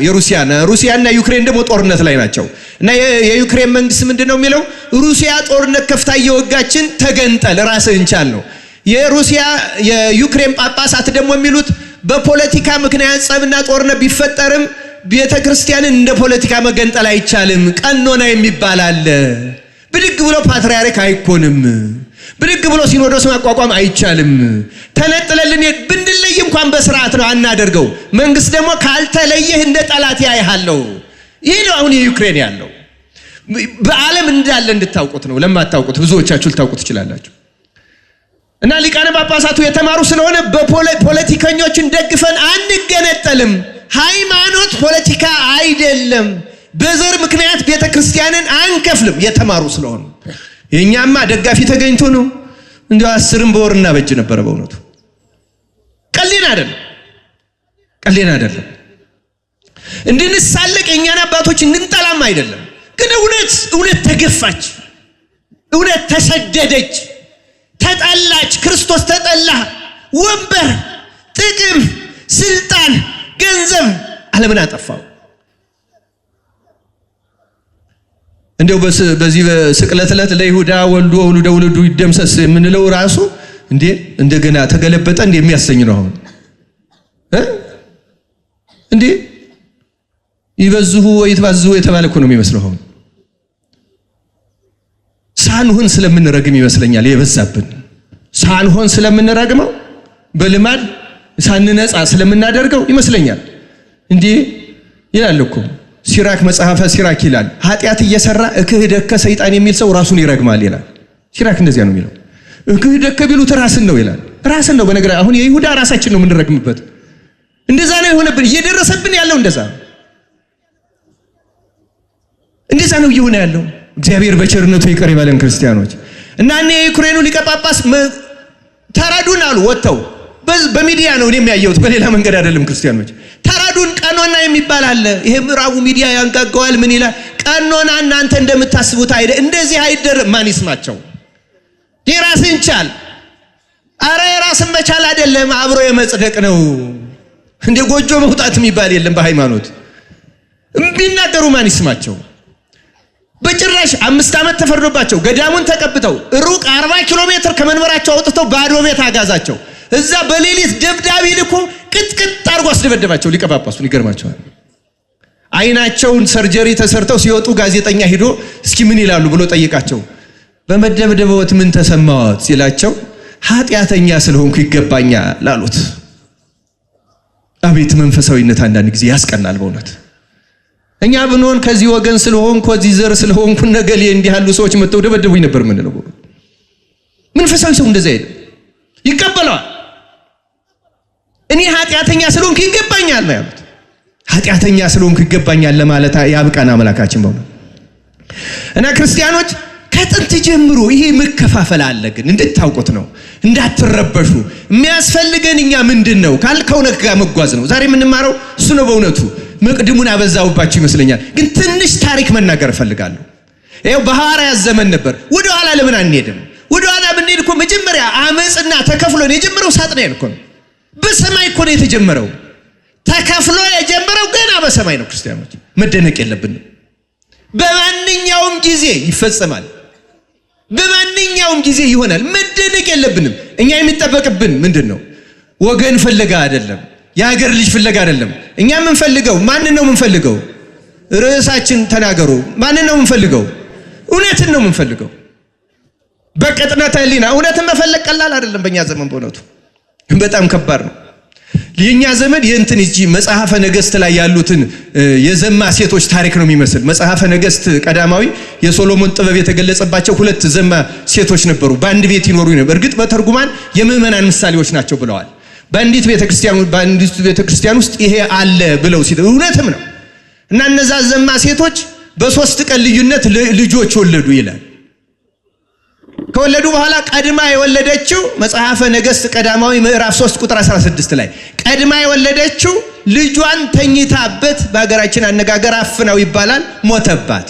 ሩሲያና ዩክሬን ደግሞ ጦርነት ላይ ናቸው እና የዩክሬን መንግስት ምንድነው የሚለው? ሩሲያ ጦርነት ከፍታ እየወጋችን ተገንጠል ራስህን ቻል ነው። የዩክሬን ጳጳሳት ደግሞ የሚሉት በፖለቲካ ምክንያት ጸብና ጦርነት ቢፈጠርም ቤተክርስቲያንን እንደ ፖለቲካ መገንጠል አይቻልም፣ ቀኖና የሚባል አለ። ብድግ ብሎ ፓትርያርክ አይኮንም፣ ብድግ ብሎ ሲኖዶስ ማቋቋም አይቻልም። ተነጥለልን ብንለይ እንኳን በስርዓት ነው አናደርገው። መንግስት ደግሞ ካልተለየህ እንደ ጠላት ያይሃለው። ይሄ ነው አሁን የዩክሬን ያለው። በዓለም እንዳለ እንድታውቁት ነው። ለማታውቁት ብዙዎቻችሁ ልታውቁት ትችላላችሁ። እና ሊቃነ ጳጳሳቱ የተማሩ ስለሆነ በፖለቲከኞችን ደግፈን አንገነጠልም። ሃይማኖት ፖለቲካ አይደለም። በዘር ምክንያት ቤተክርስቲያንን አንከፍልም። የተማሩ ስለሆነ የኛማ ደጋፊ ተገኝቶ ነው እንዴ 10 በወርና በእጅ ነበር በእውነቱ። ቀሌን አይደለም እንድንሳለቅ የኛን አባቶች እንድንጠላም አይደለም። ግን እውነት ተገፋች፣ እውነት ተሰደደች፣ ተጠላች። ክርስቶስ ተጠላ። ወንበር፣ ጥቅም፣ ስልጣን፣ ገንዘብ ዓለምን አጠፋው። እንደው በዚህ በስቅለት ዕለት ለይሁዳ ወልዶ ወልዱ ይደምሰስ የምንለው ራሱ እንዴ እንደገና ተገለበጠ እንዴ የሚያሰኝ ነው። አሁን እንዴ ይበዝሁ ወይትባዝሁ የተባለ እኮ ነው የሚመስለው። አሁን ሳንሆን ስለምንረግም ይመስለኛል የበዛብን። ሳንሆን ስለምንረግመው በልማድ ሳንነጻ ስለምናደርገው ይመስለኛል። እንዴ ይላል እኮ ሲራክ መጽሐፈ ሲራክ ይላል ኃጢአት እየሰራ እክህደከ ሰይጣን የሚል ሰው ራሱን ይረግማል ይላል። ሲራክ እንደዚያ ነው የሚለው። እክህደከ ቢሉት ራስን ነው ይላል። ራስን ነው በነገር አሁን የይሁዳ ራሳችን ነው የምንረግምበት። እንደዛ ነው የሆነብን፣ እየደረሰብን ያለው እንደዛ ነው እየሆነ ያለው። እግዚአብሔር በቸርነቱ ይቅር ይበለን ክርስቲያኖች። እና የዩክሬኑ ሊቀ ጳጳስ ተራዱን አሉ ወጥተው በሚዲያ ነው እኔም ያየሁት፣ በሌላ መንገድ አይደለም። ክርስቲያኖች ተራዱን ቀኖና የሚባል አለ። ይሄ ምዕራቡ ሚዲያ ያንጋጋዋል። ምን ይላል? ቀኖና እናንተ እንደምታስቡት አይደል፣ እንደዚህ አይደረም። ማን ይስማቸው? የራስን ቻል። አረ የራስን መቻል አይደለም፣ አብሮ የመጽደቅ ነው። እንደ ጎጆ መውጣት የሚባል የለም በሃይማኖት። ቢናገሩ ማን ይስማቸው? በጭራሽ 5 ዓመት ተፈርዶባቸው ገዳሙን ተቀብተው ሩቅ 40 ኪሎ ሜትር ከመንበራቸው አውጥተው ባዶ ቤት አጋዛቸው። እዛ በሌሊት ደብዳቤ ልኮ ቅጥቅጥ አድርጎ አስደበደባቸው ሊቀ ጳጳሱን። ይገርማቸዋል። አይናቸውን ሰርጀሪ ተሰርተው ሲወጡ ጋዜጠኛ ሄዶ እስኪ ምን ይላሉ ብሎ ጠይቃቸው። በመደብደብዎት ምን ተሰማዎት ሲላቸው ኃጢአተኛ ስለሆንኩ ይገባኛል አሉት። አቤት መንፈሳዊነት አንዳንድ ጊዜ ያስቀናል በእውነት። እኛ ብንሆን ከዚህ ወገን ስለሆንኩ ከዚህ ዘር ስለሆንኩ ነገሌ እንዲህ ያሉ ሰዎች መተው ደበደቡኝ ነበር ምንለው። መንፈሳዊ ሰው እንደዛ ይቀበለዋል። እኔ ኃጢአተኛ ስለሆንኩ ይገባኛል ነው ያሉት። ኃጢአተኛ ስለሆንኩ ይገባኛል ለማለት ያብቃን አምላካችን በእውነት። እና ክርስቲያኖች ከጥንት ጀምሮ ይሄ መከፋፈል አለ፣ ግን እንድታውቁት ነው፣ እንዳትረበሹ። የሚያስፈልገን እኛ ምንድነው ከእውነት ጋር መጓዝ ነው። ዛሬ የምንማረው እሱ ነው። በእውነቱ መቅድሙን አበዛውባችሁ ይመስለኛል፣ ግን ትንሽ ታሪክ መናገር እፈልጋለሁ። ይሄው በሐዋርያት ዘመን ነበር። ወደ ኋላ ለምን አንሄድም? ወደ ኋላ ብንሄድ እኮ መጀመሪያ አመጽና ተከፍሎ ነው የጀመረው። ሳጥናኤል እኮ ነው በሰማይ እኮ ነው የተጀመረው። ተከፍሎ የጀመረው ገና በሰማይ ነው። ክርስቲያኖች መደነቅ የለብንም። በማንኛውም ጊዜ ይፈጸማል፣ በማንኛውም ጊዜ ይሆናል። መደነቅ የለብንም። እኛ የሚጠበቅብን ምንድነው? ወገን ፍለጋ አይደለም፣ የሀገር ልጅ ፍለጋ አይደለም። እኛ የምንፈልገው ማንን ነው የምንፈልገው? ርዕሳችን ተናገሩ። ማንን ነው የምንፈልገው? እውነትን ነው የምንፈልገው። በቅጥነተ ሕሊና እውነትን መፈለግ ቀላል አይደለም። በእኛ ዘመን በእውነቱ በጣም ከባድ ነው። የኛ ዘመን የእንትን እጂ መጽሐፈ ነገሥት ላይ ያሉትን የዘማ ሴቶች ታሪክ ነው የሚመስል። መጽሐፈ ነገሥት ቀዳማዊ የሶሎሞን ጥበብ የተገለጸባቸው 2 ዘማ ሴቶች ነበሩ። በአንድ ቤት ይኖሩ ነበር። እርግጥ በተርጉማን የምዕመናን ምሳሌዎች ናቸው ብለዋል። በአንዲት ቤተክርስቲያን ውስጥ ይሄ አለ ብለው ሲል እውነትም ነው። እና እነዛ ዘማ ሴቶች በ3 ቀን ልዩነት ልጆች ወለዱ ይላል። ከወለዱ በኋላ ቀድማ የወለደችው መጽሐፈ ነገሥት ቀዳማዊ ምዕራፍ 3 ቁጥር 16 ላይ ቀድማ የወለደችው ልጇን ተኝታበት፣ በአገራችን አነጋገር አፍናው ይባላል፣ ሞተባት።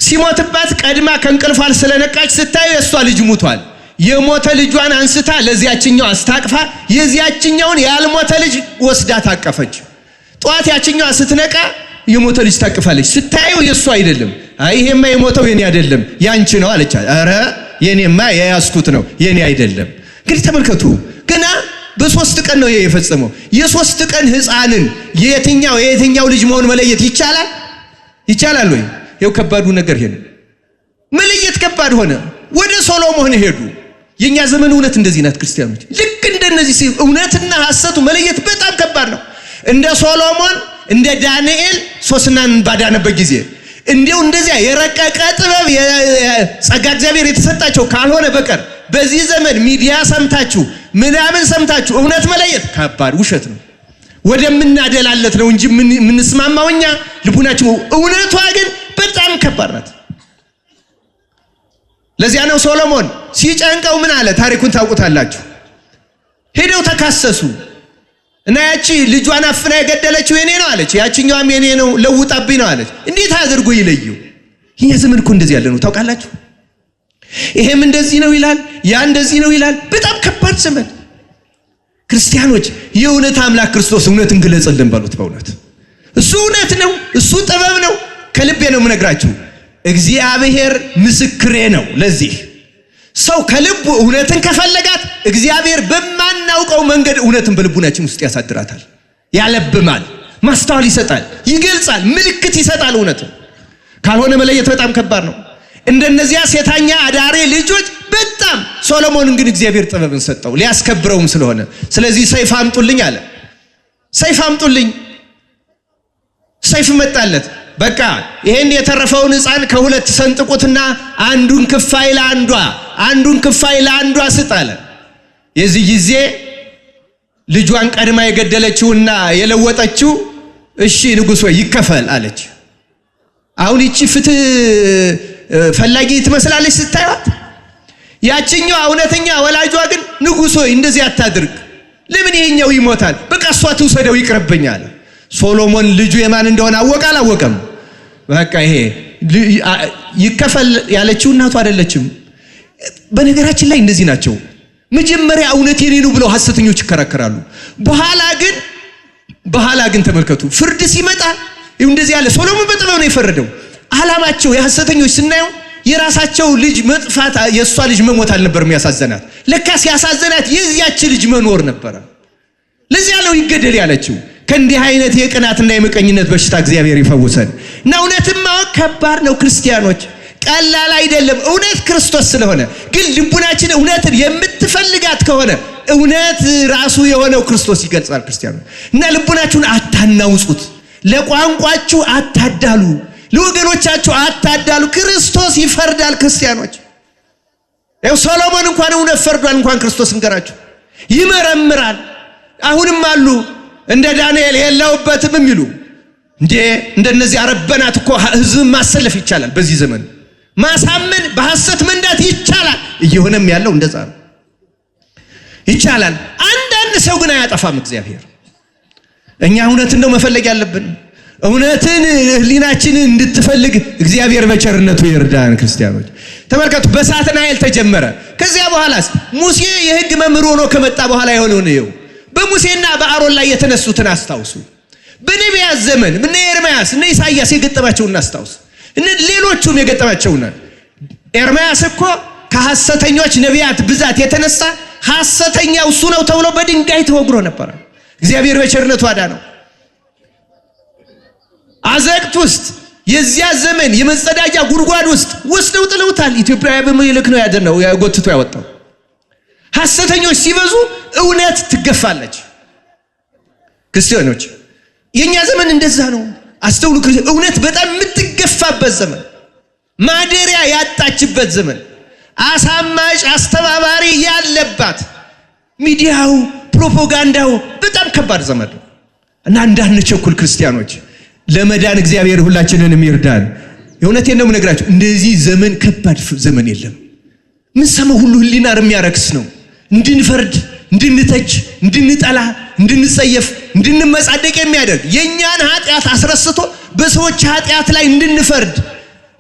ሲሞትባት ቀድማ ከእንቅልፏ ስለነቃች ስታዩ የሷ ልጅ ሙቷል። የሞተ ልጇን አንስታ ለዚያችኛው አስታቅፋ የዚያችኛውን ያልሞተ ልጅ ወስዳ ታቀፈች። ጧት ያችኛው ስትነቃ የሞተ ልጅ ታቅፋለች። ስታየው የሷ አይደለም። አይ ይሄማ የሞተው የኔ አይደለም ያንቺ ነው አለች። አረ የኔማ የያዝኩት ነው የኔ አይደለም። እንግዲህ ተመልከቱ፣ ገና በ3 ቀን ነው የፈጸመው። የ3 ቀን ሕፃንን የየትኛው ልጅ መሆን መለየት ይቻላል? ይቻላል ወይ? ይኸው ከባዱ ነገር ይሄ ነው። መለየት ከባድ ሆነ። ወደ ሶሎሞን ሄዱ። የኛ ዘመን እውነት እንደዚህ ናት ክርስቲያኖች። ልክ እንደነዚህ እውነትና ሐሰቱ መለየት በጣም ከባድ ነው። እንደ ሶሎሞን እንደ ዳንኤል ሶስናን ባዳነበት ጊዜ እንዲው እንደዚያ የረቀቀ ጥበብ የጸጋ እግዚአብሔር የተሰጣቸው ካልሆነ በቀር በዚህ ዘመን ሚዲያ ሰምታችሁ ምናምን ሰምታችሁ እውነት መለየት ከባድ ውሸት ነው። ወደምናደላለት ነው እንጂ ምንስማማው እኛ ልቡናችን። እውነቷ ግን በጣም ከባድ ናት። ለዚያ ነው ሶሎሞን ሲጨንቀው ምን አለ? ታሪኩን ታውቁታላችሁ። ሄደው ተካሰሱ እና ያቺ ልጇን አፍና የገደለችው የኔ ነው አለች፣ ያቺኛዋም የኔ ነው ለውጣብኝ ነው አለች። እንዴት አድርጎ ይለየው? ይሄ ዘመን እኮ እንደዚህ ያለ ነው ታውቃላችሁ። ይሄም እንደዚህ ነው ይላል፣ ያ እንደዚህ ነው ይላል። በጣም ከባድ ዘመን። ክርስቲያኖች የእውነት አምላክ ክርስቶስ እውነትን ግለጽልን በሉት። በእውነት እሱ እውነት ነው፣ እሱ ጥበብ ነው። ከልቤ ነው የምነግራችሁ። እግዚአብሔር ምስክሬ ነው። ለዚህ ሰው ከልቡ እውነትን ከፈለጋት እግዚአብሔር በማናውቀው መንገድ እውነትን በልቡናችን ውስጥ ያሳድራታል፣ ያለብማል፣ ማስተዋል ይሰጣል፣ ይገልጻል፣ ምልክት ይሰጣል። እውነትን ካልሆነ መለየት በጣም ከባድ ነው። እንደነዚያ ሴታኛ አዳሪ ልጆች በጣም ሶሎሞንን ግን እግዚአብሔር ጥበብን ሰጠው ሊያስከብረውም ስለሆነ። ስለዚህ ሰይፍ አምጡልኝ አለ። ሰይፍ አምጡልኝ። ሰይፍ መጣለት። በቃ ይሄን የተረፈውን ሕፃን ከሁለት ሰንጥቁትና አንዱን ክፋይ ለአንዷ ስጥ አለ። የዚህ ጊዜ ልጇን ቀድማ የገደለችውና የለወጠችው እሺ ንጉሥ ወይ ይከፈል አለች። አሁን ይቺ ፍትህ ፈላጊ ትመስላለች ስታዩት። ያችኛው እውነተኛ ወላጇ ግን ንጉሥ ወይ እንደዚህ አታድርግ፣ ለምን ይሄኛው ይሞታል? በቃ እሷ ትውሰደው ይቅርብኝ አለ። ሶሎሞን ልጁ የማን እንደሆነ አወቀ አላወቀም? በቃ ይሄ ይከፈል ያለችው እናቱ አይደለችም። በነገራችን ላይ እንደዚህ ናቸው። መጀመሪያ እውነት የኔ ነው ብለው ሐሰተኞች ይከራከራሉ። በኋላ ግን ተመልከቱ፣ ፍርድ ሲመጣ ይኸው እንደዚህ ያለ ሶሎሞን በጥበብ ነው የፈረደው። ዓላማቸው የሐሰተኞች ስናየው የራሳቸው ልጅ መጥፋት የሷ ልጅ መሞት አልነበረም ያሳዘናት። ለካስ ያሳዘናት የዚያች ልጅ መኖር ነበረ። ለዚያ ነው ይገደል ያለችው። ከእንዲህ አይነት የቅናትና የመቀኝነት በሽታ እግዚአብሔር ይፈውሰን። እና እውነትን ማወቅ ከባድ ነው ክርስቲያኖች፣ ቀላል አይደለም። እውነት ክርስቶስ ስለሆነ ግን ልቡናችን እውነትን የምትፈልጋት ከሆነ እውነት ራሱ የሆነው ክርስቶስ ይገልጻል። ክርስቲያኖች እና ልቡናችሁን አታናውጹት፣ ለቋንቋችሁ አታዳሉ፣ ለወገኖቻችሁ አታዳሉ። ክርስቶስ ይፈርዳል። ክርስቲያኖች ያው ሰሎሞን እንኳን እውነት ፈርዷል። እንኳን ክርስቶስ እንገራችሁ ይመረምራል። አሁንም አሉ እንደ ዳንኤል የለውበትም የሚሉ እንደነዚህ አረበናት እኮ ህዝብ ማሰለፍ ይቻላል። በዚህ ዘመን ማሳመን በሐሰት መንዳት ይቻላል። እየሆነም ያለው እንደዛ ነው። ይቻላል። አንዳንድ ሰው ግን አያጠፋም እግዚአብሔር። እኛ እውነትን ነው መፈለግ ያለብን። እውነትን ህሊናችንን እንድትፈልግ እግዚአብሔር በቸርነቱ ይርዳን። ክርስቲያኖች ተመልከቱ፣ በሳጥናኤል ተጀመረ። ከዚያ በኋላስ ሙሴ የህግ መምህር ሆኖ ከመጣ በኋላ የሆነውን ነው። በሙሴና በአሮን ላይ የተነሱትን አስታውሱ። በነቢያት ዘመን እነ ኤርምያስ እነ ኢሳይያስ የገጠማቸውን አስታውሱ። እነ ሌሎቹም የገጠማቸውን። ኤርምያስ እኮ ከሐሰተኞች ነቢያት ብዛት የተነሳ ሐሰተኛው እሱ ነው ተብሎ በድንጋይ ተወግሮ ነበር። እግዚአብሔር በቸርነቱ አዳነው። አዘቅት ውስጥ የዚያ ዘመን የመጸዳጃ ጉድጓድ ውስጥ ወስደው ጥለውታል። ኢትዮጵያዊ በመልክ ነው ያደነው ያጎትቶ ያወጣው። ሐሰተኞች ሲበዙ እውነት ትገፋለች። ክርስቲያኖች የኛ ዘመን እንደዛ ነው። አስተውሉ። እውነት በጣም የምትገፋበት ዘመን፣ ማደሪያ ያጣችበት ዘመን፣ አሳማጭ አስተባባሪ ያለባት፣ ሚዲያው ፕሮፓጋንዳው በጣም ከባድ ዘመን ነው እና እንዳንቸኩል ክርስቲያኖች ለመዳን እግዚአብሔር ሁላችንንም ይርዳን። የእውነቴን ነው የምነግራችሁ። እንደዚህ ዘመን ከባድ ዘመን የለም። ምን ሰማው ሁሉ ህሊናን የሚያረክስ ነው። እንድንፈርድ፣ እንድንተች፣ እንድንጠላ፣ እንድንጸየፍ፣ እንድንመጻደቅ የሚያደርግ የኛን ኃጢአት አስረስቶ በሰዎች ኃጢአት ላይ እንድንፈርድ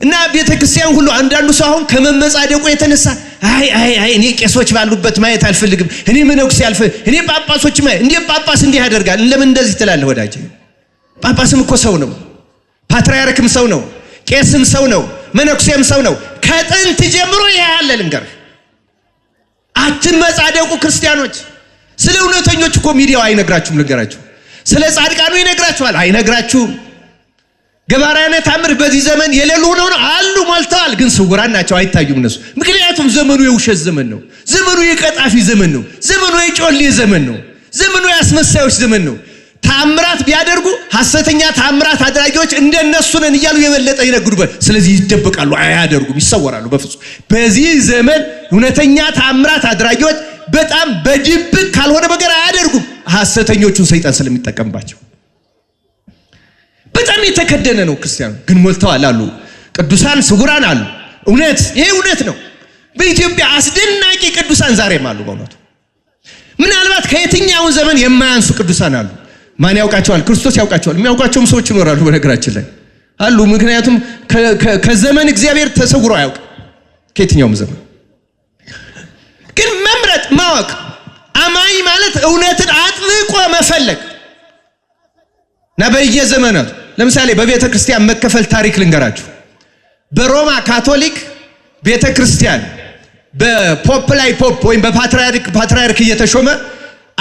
እና ቤተክርስቲያን ሁሉ አንዳንዱ ሰው አሁን ከመመጻደቁ የተነሳ አይ እኔ ቄሶች ባሉበት ማየት አልፈልግም፣ እኔ መነኩሴ አልፈልግም፣ እኔ ጳጳሶች ማየት እንዴ ጳጳስ እንዲህ ያደርጋል። ለምን እንደዚህ ትላለህ ወዳጄ? ጳጳስም እኮ ሰው ነው። ፓትርያርክም ሰው ነው። ቄስም ሰው ነው። መነኩሴም ሰው ነው። ከጥንት ጀምሮ ያለ ልንገርህ፣ አትመጻደቁ ክርስቲያኖች። ስለ እውነተኞች እኮ ሚዲያው አይነግራችሁም። ልንገራችሁ፣ ስለ ጻድቃኑ ይነግራችኋል፣ አይነግራችሁም። ገባራነ ታምር በዚህ ዘመን የሌሉ ሆነው አሉ ሞልተዋል፣ ግን ስውራን ናቸው፣ አይታዩም እነሱ። ምክንያቱም ዘመኑ የውሸት ዘመን ነው። ዘመኑ የቀጣፊ ዘመን ነው። ዘመኑ የጮሌ ዘመን ነው። ዘመኑ የአስመሳዮች ዘመን ነው። ታምራት ቢያደርጉ ሐሰተኛ ታምራት አድራጊዎች እንደነሱ ነን እያሉ የበለጠ ይነግዱበት። ስለዚህ ይደበቃሉ፣ አያደርጉም፣ ይሰወራሉ። በፍጹም በዚህ ዘመን እውነተኛ ታምራት አድራጊዎች በጣም በድብቅ ካልሆነ በቀር አያደርጉም። ሐሰተኞቹን ሰይጣን ስለሚጠቀምባቸው በጣም የተከደነ ነው። ክርስቲያኑ ግን ሞልተዋል አሉ። ቅዱሳን ስጉራን አሉ። እውነት ይሄ እውነት ነው። በኢትዮጵያ አስደናቂ ቅዱሳን ዛሬም አሉ። በእውነቱ ምናልባት ከየትኛው ዘመን የማያንሱ ቅዱሳን አሉ። ማን ያውቃቸዋል? ክርስቶስ ያውቃቸዋል። የሚያውቃቸውም ሰዎች ይኖራሉ በነገራችን ላይ አሉ። ምክንያቱም ከዘመን እግዚአብሔር ተሰውሮ አያውቅ ከየትኛውም ዘመን። ግን መምረጥ ማወቅ አማኝ ማለት እውነትን አጥብቆ መፈለግ እና በየዘመናቱ ለምሳሌ በቤተ ክርስቲያን መከፈል ታሪክ ልንገራችሁ። በሮማ ካቶሊክ ቤተ ክርስቲያን በፖፕ ላይ ፖፕ ወይም በፓትርያርክ እየተሾመ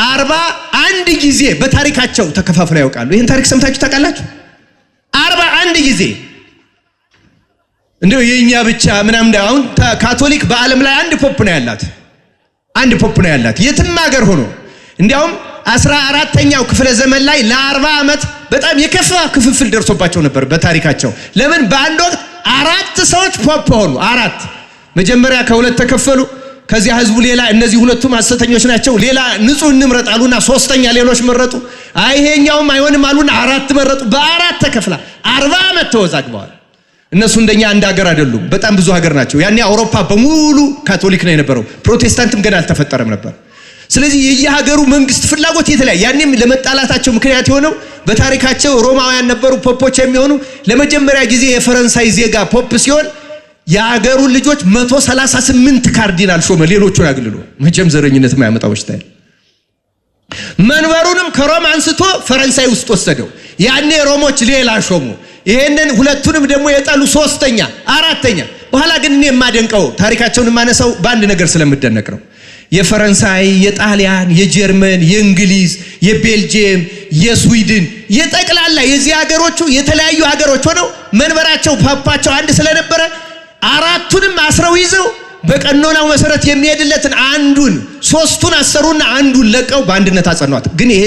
41 ጊዜ በታሪካቸው ተከፋፍለው ያውቃሉ። ይሄን ታሪክ ሰምታችሁ ታውቃላችሁ? 41 ጊዜ እንደው የኛ ብቻ ምናምን። አሁን ካቶሊክ በዓለም ላይ አንድ ፖፕ ነው ያላት፣ የትም ሀገር ሆኖ። እንዲያውም 14ኛው ክፍለ ዘመን ላይ ለ40 ዓመት በጣም የከፋ ክፍፍል ደርሶባቸው ነበር በታሪካቸው። ለምን? በአንድ ወቅት 4 ሰዎች ፖፕ ሆኑ። 4 መጀመሪያ ከሁለት ተከፈሉ። ከዚያ ህዝቡ ሌላ እነዚህ ሁለቱም ሐሰተኞች ናቸው፣ ሌላ ንጹህ እንምረጥ አሉና 3ኛ ሌሎች መረጡ። ይሄኛውም አይሆንም አሉና 4 መረጡ። በ4 ተከፍላ 40 ዓመት ተወዛግበዋል። እነሱ እንደኛ አንድ ሀገር አይደሉም፣ በጣም ብዙ ሀገር ናቸው። ያኔ አውሮፓ በሙሉ ካቶሊክ ነው የነበረው፣ ፕሮቴስታንትም ገና አልተፈጠረም ነበር። ስለዚህ የየሀገሩ መንግስት ፍላጎት የተለያየ። ያኔም ለመጣላታቸው ምክንያት የሆነው በታሪካቸው ሮማውያን ነበሩ ፖፖች የሚሆኑ። ለመጀመሪያ ጊዜ የፈረንሳይ ዜጋ ፖፕ ሲሆን የሀገሩ ልጆች 138 ካርዲናል ሾመ፣ ሌሎቹን አግልሎ። መቼም ዘረኝነት የማያመጣው በሽታ። መንበሩንም ከሮም አንስቶ ፈረንሳይ ውስጥ ወሰደው። ያኔ ሮሞች ሌላ ሾሙ። ይሄንን ሁለቱንም ደግሞ የጠሉ 3ኛ 4ኛ። በኋላ ግን እኔ የማደንቀው ታሪካቸውን የማነሳው በአንድ ነገር ስለምደነቅ ነው። የፈረንሳይ፣ የጣሊያን፣ የጀርመን፣ የእንግሊዝ፣ የቤልጂየም፣ የስዊድን የጠቅላላ የዚህ ሀገሮቹ የተለያዩ ሀገሮች ሆነው መንበራቸው ፓፓቸው አንድ ስለነበረ 4ቱንም አስረው ይዘው በቀኖናው መሰረት የሚሄድለትን አንዱን 3ቱን አሰሩና አንዱን ለቀው በአንድነት አጸኗት። ግን ይሄ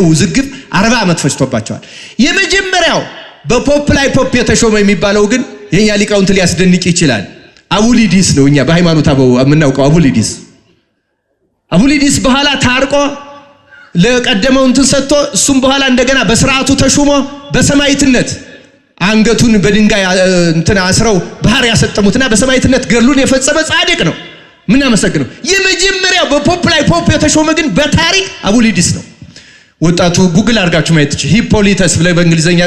ውዝግብ 40 ዓመት ፈጅቶባቸዋል። የመጀመሪያው በፖፕ ላይ ፖፕ የተሾመ የሚባለው ግን የኛ ሊቃውንት ሊያስደንቅ ይችላል። አቡሊዲስ ነው እኛ በሃይማኖት አበው የምናውቀው አቡሊዲስ በኋላ ታርቆ ለቀደመው እንትን ሰጥቶ እሱም በኋላ እንደገና በስርዓቱ ተሹሞ በሰማይትነት አንገቱን በድንጋይ እንትን አስረው ባህር ያሰጠሙትና በሰማይትነት ገድሉን የፈጸመ ጻድቅ ነው። ምን አመሰግነው። የመጀመሪያው በፖፕ ላይ ፖፕ የተሾመ ግን በታሪክ አቡሊዲስ ነው። ወጣቱ ጉግል አድርጋችሁ ማየት ትችላላችሁ። ሂፖሊተስ ብለ በእንግሊዘኛ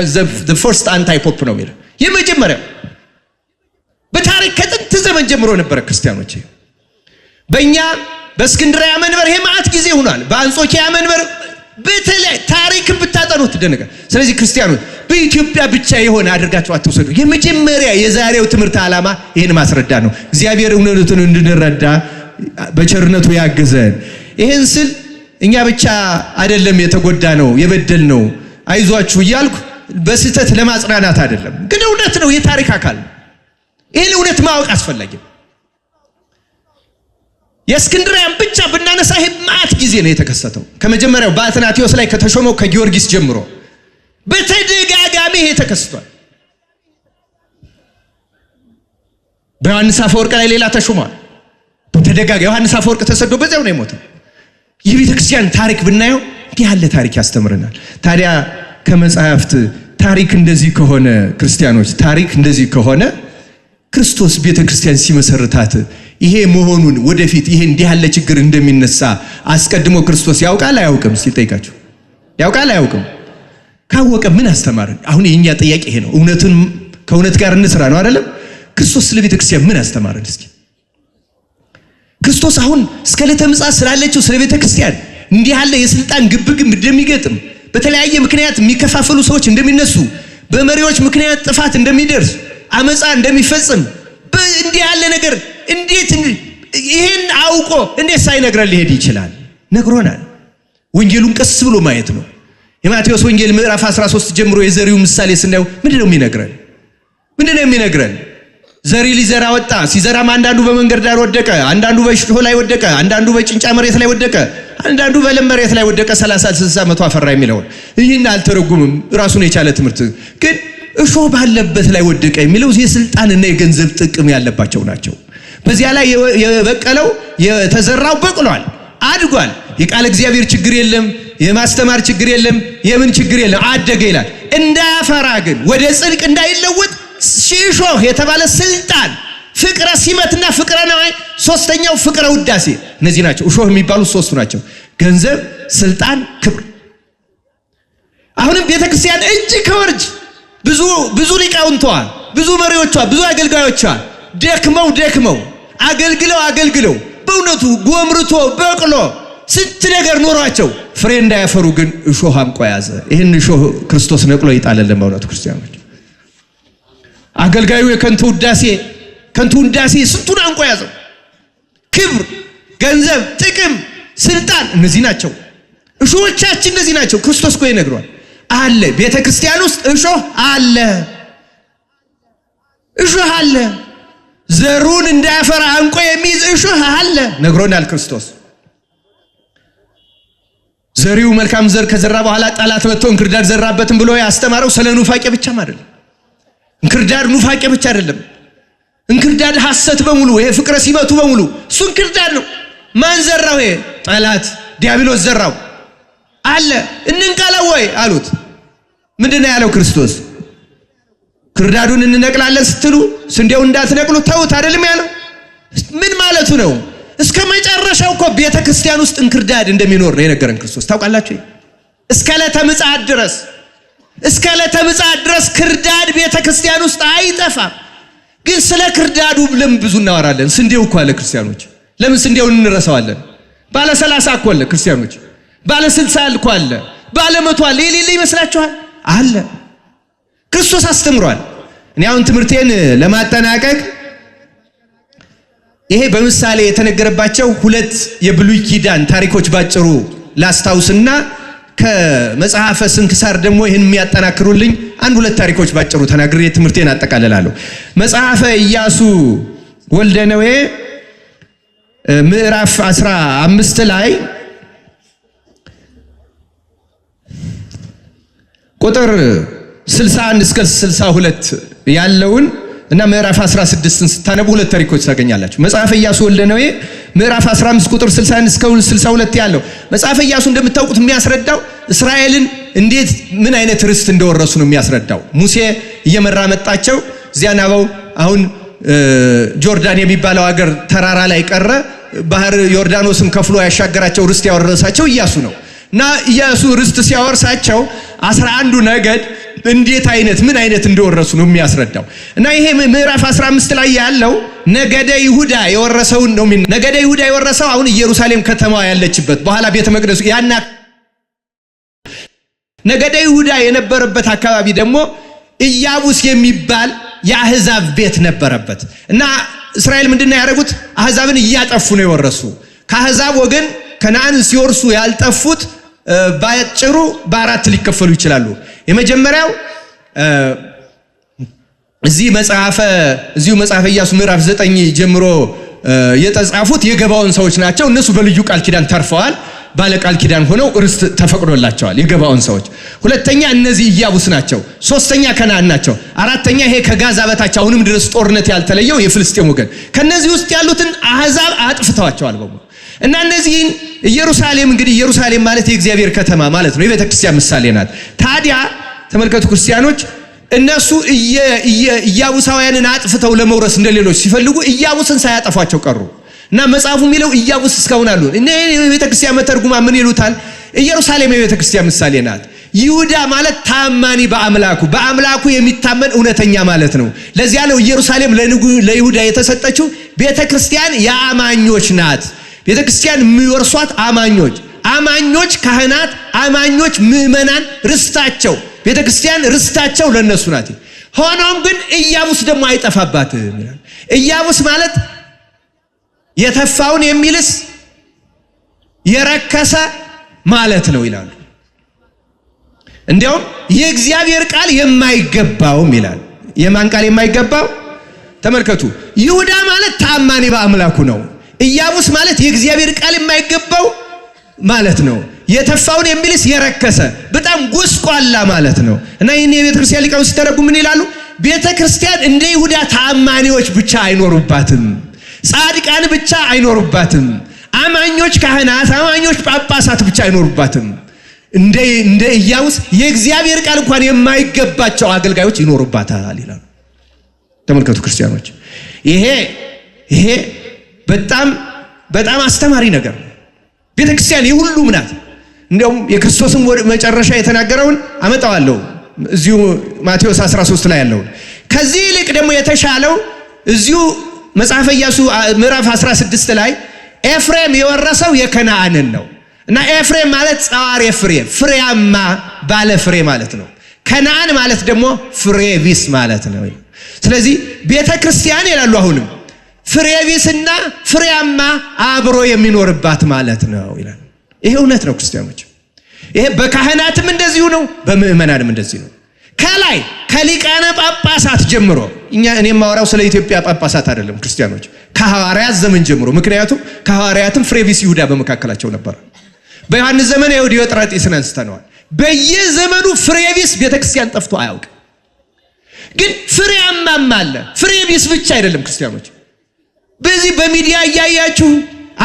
the first anti pope ነው የሚለው የመጀመሪያው በታሪክ ከጥንት ዘመን ጀምሮ ነበር። ክርስቲያኖች በእኛ በእስክንድርያ መንበር ይሄ ማዕት ጊዜ ሆኗል። በአንጾኪያ መንበር በተለይ ታሪክን ብታጠኑት ደነገ። ስለዚህ ክርስቲያኖች በኢትዮጵያ ብቻ የሆነ አድርጋችሁ አትወሰዱ። የመጀመሪያ የዛሬው ትምህርት ዓላማ ይሄን ማስረዳ ነው። እግዚአብሔር እውነቱን እንድንረዳ በቸርነቱ ያግዘን። ይሄን ስል እኛ ብቻ አይደለም የተጎዳ ነው የበደል ነው አይዟችሁ እያልኩ በስህተት ለማጽናናት አይደለም፣ ግን እውነት ነው፣ የታሪክ አካል ነው። ይሄን እውነት ማወቅ አስፈላጊ ነው። የእስክንድርያን ብቻ ብናነሳ ይሄ ማዕት ጊዜ ነው የተከሰተው። ከመጀመሪያው በአትናቴዎስ ላይ ከተሾመው ከጊዮርጊስ ጀምሮ በተደጋጋሚ ይሄ ተከስቷል። በዮሐንስ አፈወርቅ ላይ ሌላ ተሾሟል። በተደጋጋሚ ዮሐንስ አፈወርቅ ተሰዶ በዚያው ነው የሞተው። የቤተ ክርስቲያን ታሪክ ብናየው እንዲህ ያለ ታሪክ ያስተምረናል። ታዲያ ከመጽሐፍት ታሪክ እንደዚህ ከሆነ ክርስቲያኖች ታሪክ እንደዚህ ከሆነ ክርስቶስ ቤተ ክርስቲያን ሲመሰርታት ይሄ መሆኑን ወደፊት ይሄ እንዲህ ያለ ችግር እንደሚነሳ አስቀድሞ ክርስቶስ ያውቃል አያውቅም? ሲጠይቃችሁ ያውቃል አያውቅም? ካወቀ ምን አስተማረን? አሁን የኛ ጥያቄ ይሄ ነው። እውነቱን ከእውነት ጋር እንስራ ነው አይደለም? ክርስቶስ ስለ ቤተ ክርስቲያን ምን አስተማረን? እስኪ ክርስቶስ አሁን እስከ ዕለተ ምጽአት ስላለችው ስለ ቤተ ክርስቲያን እንዲህ ያለ የስልጣን ግብግብ እንደሚገጥም፣ በተለያየ ምክንያት የሚከፋፈሉ ሰዎች እንደሚነሱ፣ በመሪዎች ምክንያት ጥፋት እንደሚደርስ፣ አመፃ እንደሚፈጽም፣ እንዲህ ያለ ነገር እንዴት ይሄን አውቆ እንዴት ሳይነግረን ሊሄድ ይችላል? ነግሮናል። ወንጌሉን ቀስ ብሎ ማየት ነው። የማቴዎስ ወንጌል ምዕራፍ 13 ጀምሮ የዘሪው ምሳሌ ስናየው ምንድነው የሚነግረን? ዘሪ ሊዘራ ወጣ። ሲዘራም አንዳንዱ በመንገድ ዳር ወደቀ፣ አንዳንዱ በእሾህ ላይ ወደቀ፣ አንዳንዱ በጭንጫ መሬት ላይ ወደቀ፣ አንዳንዱ በለም መሬት ላይ ወደቀ፣ 30 60 100 አፈራ የሚለውን ይህን አልተረጉምም። ራሱን የቻለ ትምህርት ግን እሾህ ባለበት ላይ ወደቀ የሚለው የስልጣንና የገንዘብ ጥቅም ያለባቸው ናቸው። በዚያ ላይ የበቀለው የተዘራው በቅሏል፣ አድጓል። የቃል እግዚአብሔር ችግር የለም፣ የማስተማር ችግር የለም፣ የምን ችግር የለም፣ አደገ ይላል። እንዳያፈራ ግን ወደ ጽድቅ እንዳይለወጥ ሺሾህ የተባለ ስልጣን፣ ፍቅረ ሲመትና ፍቅረ ነዋይ፣ ሶስተኛው ፍቅረ ውዳሴ፣ እነዚህ ናቸው እሾህ የሚባሉ ሶስቱ ናቸው። ገንዘብ፣ ስልጣን፣ ክብር። አሁንም ቤተክርስቲያን እጅ ከወርጅ ብዙ ሊቃውንቷ፣ ብዙ መሪዎቿ፣ ብዙ አገልጋዮቿ ደክመው አገልግለው በእውነቱ ጎምርቶ በቅሎ ስንት ነገር ኖሯቸው ፍሬ እንዳያፈሩ ግን እሾህ አንቆ ያዘ። ይህን እሾህ ክርስቶስ ነቅሎ ይጣለልን። በእውነቱ ክርስቲያኖች አገልጋዩ የከንቱ ውዳሴ ስንቱን አንቆ ያዘው። ክብር፣ ገንዘብ፣ ጥቅም፣ ስልጣን፣ እነዚህ ናቸው እሾሆቻችን፣ እነዚህ ናቸው። ክርስቶስ እኮ ይነግሯል አለ ቤተ ክርስቲያን ውስጥ እሾህ አለ። ዘሩን እንዳያፈራ አንቆ የሚይዝ እሾህ አለ ነግሮናል ክርስቶስ። ዘሪው መልካም ዘር ከዘራ በኋላ ጠላት መጥቶ እንክርዳድ ዘራበትን ብሎ ያስተማረው ስለ ኑፋቄ ብቻም አይደለም። እንክርዳድ ኑፋቄ ብቻ አይደለም። እንክርዳድ ሐሰት በሙሉ ይሄ ፍቅረ ሲመቱ በሙሉ እሱ እንክርዳድ ነው። ማን ዘራው? ይሄ ጠላት ዲያብሎስ ዘራው አለ። እንንቀለው ወይ አሉት። ምንድነው ያለው ክርስቶስ? ክርዳዱን እንነቅላለን ስትሉ ስንዴው እንዳትነቅሉ ተውት አይደለም ያለው? ምን ማለቱ ነው? እስከ መጨረሻው እኮ ቤተ ክርስቲያን ውስጥ እንክርዳድ እንደሚኖር ነው የነገረን ክርስቶስ። ታውቃላችሁ? እስከ ዕለተ ምጽአት ድረስ ክርዳድ ቤተ ክርስቲያን ውስጥ አይጠፋም። ግን ስለ ክርዳዱ ለምን ብዙ እናወራለን? ስንዴው እኮ አለ ክርስቲያኖች። ለምን ስንዴውን እንረሳዋለን? ባለ 30 እኮ አለ ክርስቲያኖች፣ ባለ 60 እኮ አለ፣ ባለ 100 አለ። የሌለ ይመስላችኋል? አለ። ክርስቶስ አስተምሯል። እኔ አሁን ትምህርቴን ለማጠናቀቅ ይሄ በምሳሌ የተነገረባቸው ሁለት የብሉይ ኪዳን ታሪኮች ባጭሩ ላስታውስና ከመጽሐፈ ስንክሳር ደግሞ ይሄን የሚያጠናክሩልኝ አንድ ሁለት ታሪኮች ባጭሩ ተናግሬ ትምህርቴን አጠቃልላለሁ። መጽሐፈ ኢያሱ ወልደ ነዌ ምዕራፍ 15 ላይ ቁጥር 61 እስከ 62 ያለውን እና ምዕራፍ 16ን ስታነቡ ሁለት ታሪኮች ታገኛላችሁ። መጽሐፈ ኢያሱ ወልደ ነዌ ምዕራፍ 15 ቁጥር 61 እስከ 62 ያለው መጽሐፈ ኢያሱ እንደምታውቁት የሚያስረዳው እስራኤልን እንዴት ምን አይነት ርስት እንደወረሱ ነው የሚያስረዳው። ሙሴ እየመራ መጣቸው። ዚያናባው አሁን ጆርዳን የሚባለው ሀገር ተራራ ላይ ቀረ። ባህር ዮርዳኖስን ከፍሎ ያሻገራቸው ርስት ያወረሳቸው ኢያሱ ነው። እና ኢያሱ ርስት ሲያወርሳቸው 11 ነገድ እንዴት አይነት ምን አይነት እንደወረሱ ነው የሚያስረዳው። እና ይሄ ምዕራፍ 15 ላይ ያለው ነገደ ይሁዳ የወረሰው ነው። ነገደ ይሁዳ የወረሰው አሁን ኢየሩሳሌም ከተማዋ ያለችበት በኋላ ቤተ መቅደሱ ያና ነገደ ይሁዳ የነበረበት አካባቢ ደግሞ ኢያቡስ የሚባል የአህዛብ ቤት ነበረበት። እና እስራኤል ምንድነው ያደረጉት? አህዛብን እያጠፉ ነው የወረሱ። ከአህዛብ ወገን ከነዓን ሲወርሱ ያልጠፉት ባጭሩ በአራት ሊከፈሉ ይችላሉ። የመጀመሪያው እዚሁ መጽሐፈ ኢያሱ ምዕራፍ 9 ጀምሮ የተጻፉት የገባዖን ሰዎች ናቸው። እነሱ በልዩ ቃል ኪዳን ተርፈዋል። ባለ ቃል ኪዳን ሆነው ርስት ተፈቅዶላቸዋል የገባዖን ሰዎች። ሁለተኛ እነዚህ ኢያቡስ ናቸው። ሶስተኛ ከነዓን ናቸው። አራተኛ ይሄ ከጋዛ በታች አሁንም ድረስ ጦርነት ያልተለየው የፍልስጤም ወገን። ከነዚህ ውስጥ ያሉትን አህዛብ አጥፍተዋቸዋል በሙሉ። እና እነዚህን ኢየሩሳሌም እንግዲህ ኢየሩሳሌም ማለት የእግዚአብሔር ከተማ ማለት ነው። የቤተ ክርስቲያን ምሳሌ ናት። ታዲያ ተመልከቱ ክርስቲያኖች፣ እነሱ ኢያቡሳውያንን አጥፍተው ለመውረስ እንደሌሎች ሲፈልጉ ኢያቡስን ሳያጠፏቸው ቀሩ። እና መጽሐፉ የሚለው ኢያቡስ እስካሁን አሉ። እኔ የቤተ ክርስቲያን መተርጉማ ምን ይሉታል? ኢየሩሳሌም የቤተ ክርስቲያን ምሳሌ ናት። ይሁዳ ማለት ታማኒ በአምላኩ የሚታመን እውነተኛ ማለት ነው። ለዚያ ነው ኢየሩሳሌም ለይሁዳ የተሰጠችው። ቤተ ክርስቲያን የአማኞች ናት። ቤተ ክርስቲያን የሚወርሷት አማኞች ካህናት፣ አማኞች ምእመናን ርስታቸው፣ ቤተ ክርስቲያን ርስታቸው ለነሱ ናት። ሆኖም ግን ኢያቡስ ደግሞ አይጠፋባትም ይላል። ኢያቡስ ማለት የተፋውን የሚልስ የረከሰ ማለት ነው ይላሉ። እንዲያውም የእግዚአብሔር ቃል የማይገባውም ይላል። የማን ቃል የማይገባው? ተመልከቱ። ይሁዳ ማለት ታማኒ በአምላኩ ነው። ኢያቡስ ማለት የእግዚአብሔር ቃል የማይገባው ማለት ነው። የተፋውን የሚልስ የረከሰ በጣም ጎስቋላ ማለት ነው። እና ይሄን የቤተ ክርስቲያን ሊቃውንት ሲተረጉሙ ምን ይላሉ? ቤተ ክርስቲያን እንደ ይሁዳ ታማኒዎች ብቻ አይኖሩባትም፣ ጻድቃን ብቻ አይኖሩባትም፣ አማኞች ካህናት፣ አማኞች ጳጳሳት ብቻ አይኖሩባትም። እንደ ኢያቡስ የእግዚአብሔር ቃል እንኳን የማይገባቸው አገልጋዮች ይኖሩባታል ይላሉ። ተመልከቱ ክርስቲያኖች፣ ይሄ በጣም አስተማሪ ነገር ነው። ቤተክርስቲያን የሁሉም ናት። እንደውም የክርስቶስን መጨረሻ የተናገረውን አመጣዋለሁ እዚሁ ማቴዎስ 13 ላይ ያለው። ከዚህ ይልቅ ደግሞ የተሻለው እዚሁ መጽሐፈ ኢያሱ ምዕራፍ 16 ላይ ኤፍሬም የወረሰው የከነዓንን ነው። እና ኤፍሬም ማለት ጻዋሬ ፍሬያማ ባለ ፍሬ ማለት ነው። ከነዓን ማለት ደግሞ ፍሬ ቢስ ማለት ነው። ስለዚህ ቤተክርስቲያን ይላሉ አሁንም ፍሬ ቢስና ፍሬያማ አብሮ የሚኖርባት ማለት ነው ይላል። ይሄ እውነት ነው ክርስቲያኖች። ይሄ በካህናትም እንደዚሁ ነው፣ በምእመናንም እንደዚሁ ነው። ከላይ ከሊቃነ ጳጳሳት ጀምሮ እኔ ማወራው ስለ ኢትዮጵያ ጳጳሳት አይደለም ክርስቲያኖች፣ ከሐዋርያት ዘመን ጀምሮ። ምክንያቱም ከሐዋርያትም ፍሬ ቢስ ይሁዳ በመካከላቸው ነበር። በዮሐንስ ዘመን ይሁዳ ዲዮጥራጢስን አንስተነዋል። በየዘመኑ ፍሬ ቢስ ቤተክርስቲያን ጠፍቶ አያውቅም። ግን ፍሬያማም አለ። ፍሬ ቢስ ብቻ አይደለም ክርስቲያኖች። በዚህ በሚዲያ እያያችሁ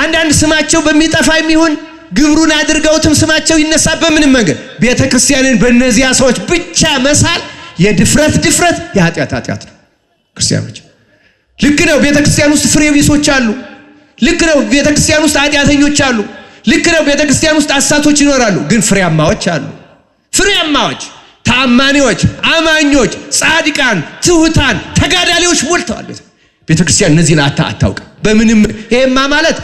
አንዳንድ ስማቸው በሚጠፋ የሚሆን ግብሩን አድርገውትም ስማቸው ይነሳ በምንም መንገድ ቤተክርስቲያንን በእነዚያ ሰዎች ብቻ መሳል የድፍረት የኃጢአት ነው ክርስቲያኖች። ልክ ነው ቤተክርስቲያን ውስጥ ፍሬ ቢሶች አሉ። ልክ ነው ቤተክርስቲያን ውስጥ ኃጢአተኞች አሉ። ልክ ነው ቤተክርስቲያን ውስጥ አሳቶች ይኖራሉ። ግን ፍሬያማዎች አሉ። ፍሬያማዎች፣ ታማኒዎች፣ አማኞች፣ ጻድቃን፣ ትሁታን፣ ተጋዳሊዎች ሞልተዋል ቤተክርስቲያን። እነዚህን አታውቅም በምንም። ይሄማ ማለት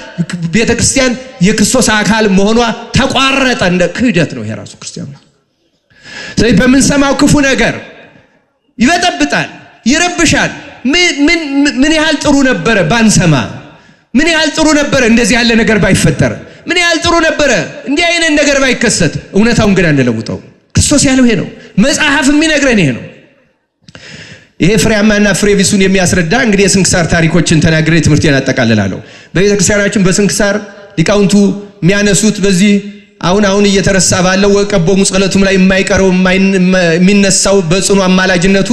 ቤተክርስቲያን የክርስቶስ አካል መሆኗ ተቋረጠ፣ እንደ ክህደት ነው ይሄ ራሱ ክርስቲያን። ስለዚህ በምንሰማው ክፉ ነገር ይበጠብጣል፣ ይረብሻል። ምን ያህል ጥሩ ነበረ ባንሰማ፣ ምን ያህል ጥሩ ነበረ እንደዚህ ያለ ነገር ባይፈጠር፣ ምን ያህል ጥሩ ነበረ እንዲህ አይነት ነገር ባይከሰት። እውነታውን ግን አንለውጠው። ክርስቶስ ያለው ይሄ ነው። መጽሐፍ የሚነግረን ይሄ ነው። ይሄ ፍሬያማና ፍሬ ቢሱን የሚያስረዳ እንግዲህ የስንክሳር ታሪኮችን ተናግሬ ትምህርቴን አጠቃልላለሁ። በቤተክርስቲያናችን በስንክሳር ሊቃውንቱ የሚያነሱት በዚህ አሁን እየተረሳ ባለው ወቀቦሙ ጸሎቱም ላይ የማይቀረው የሚነሳው በጽኑ አማላጅነቱ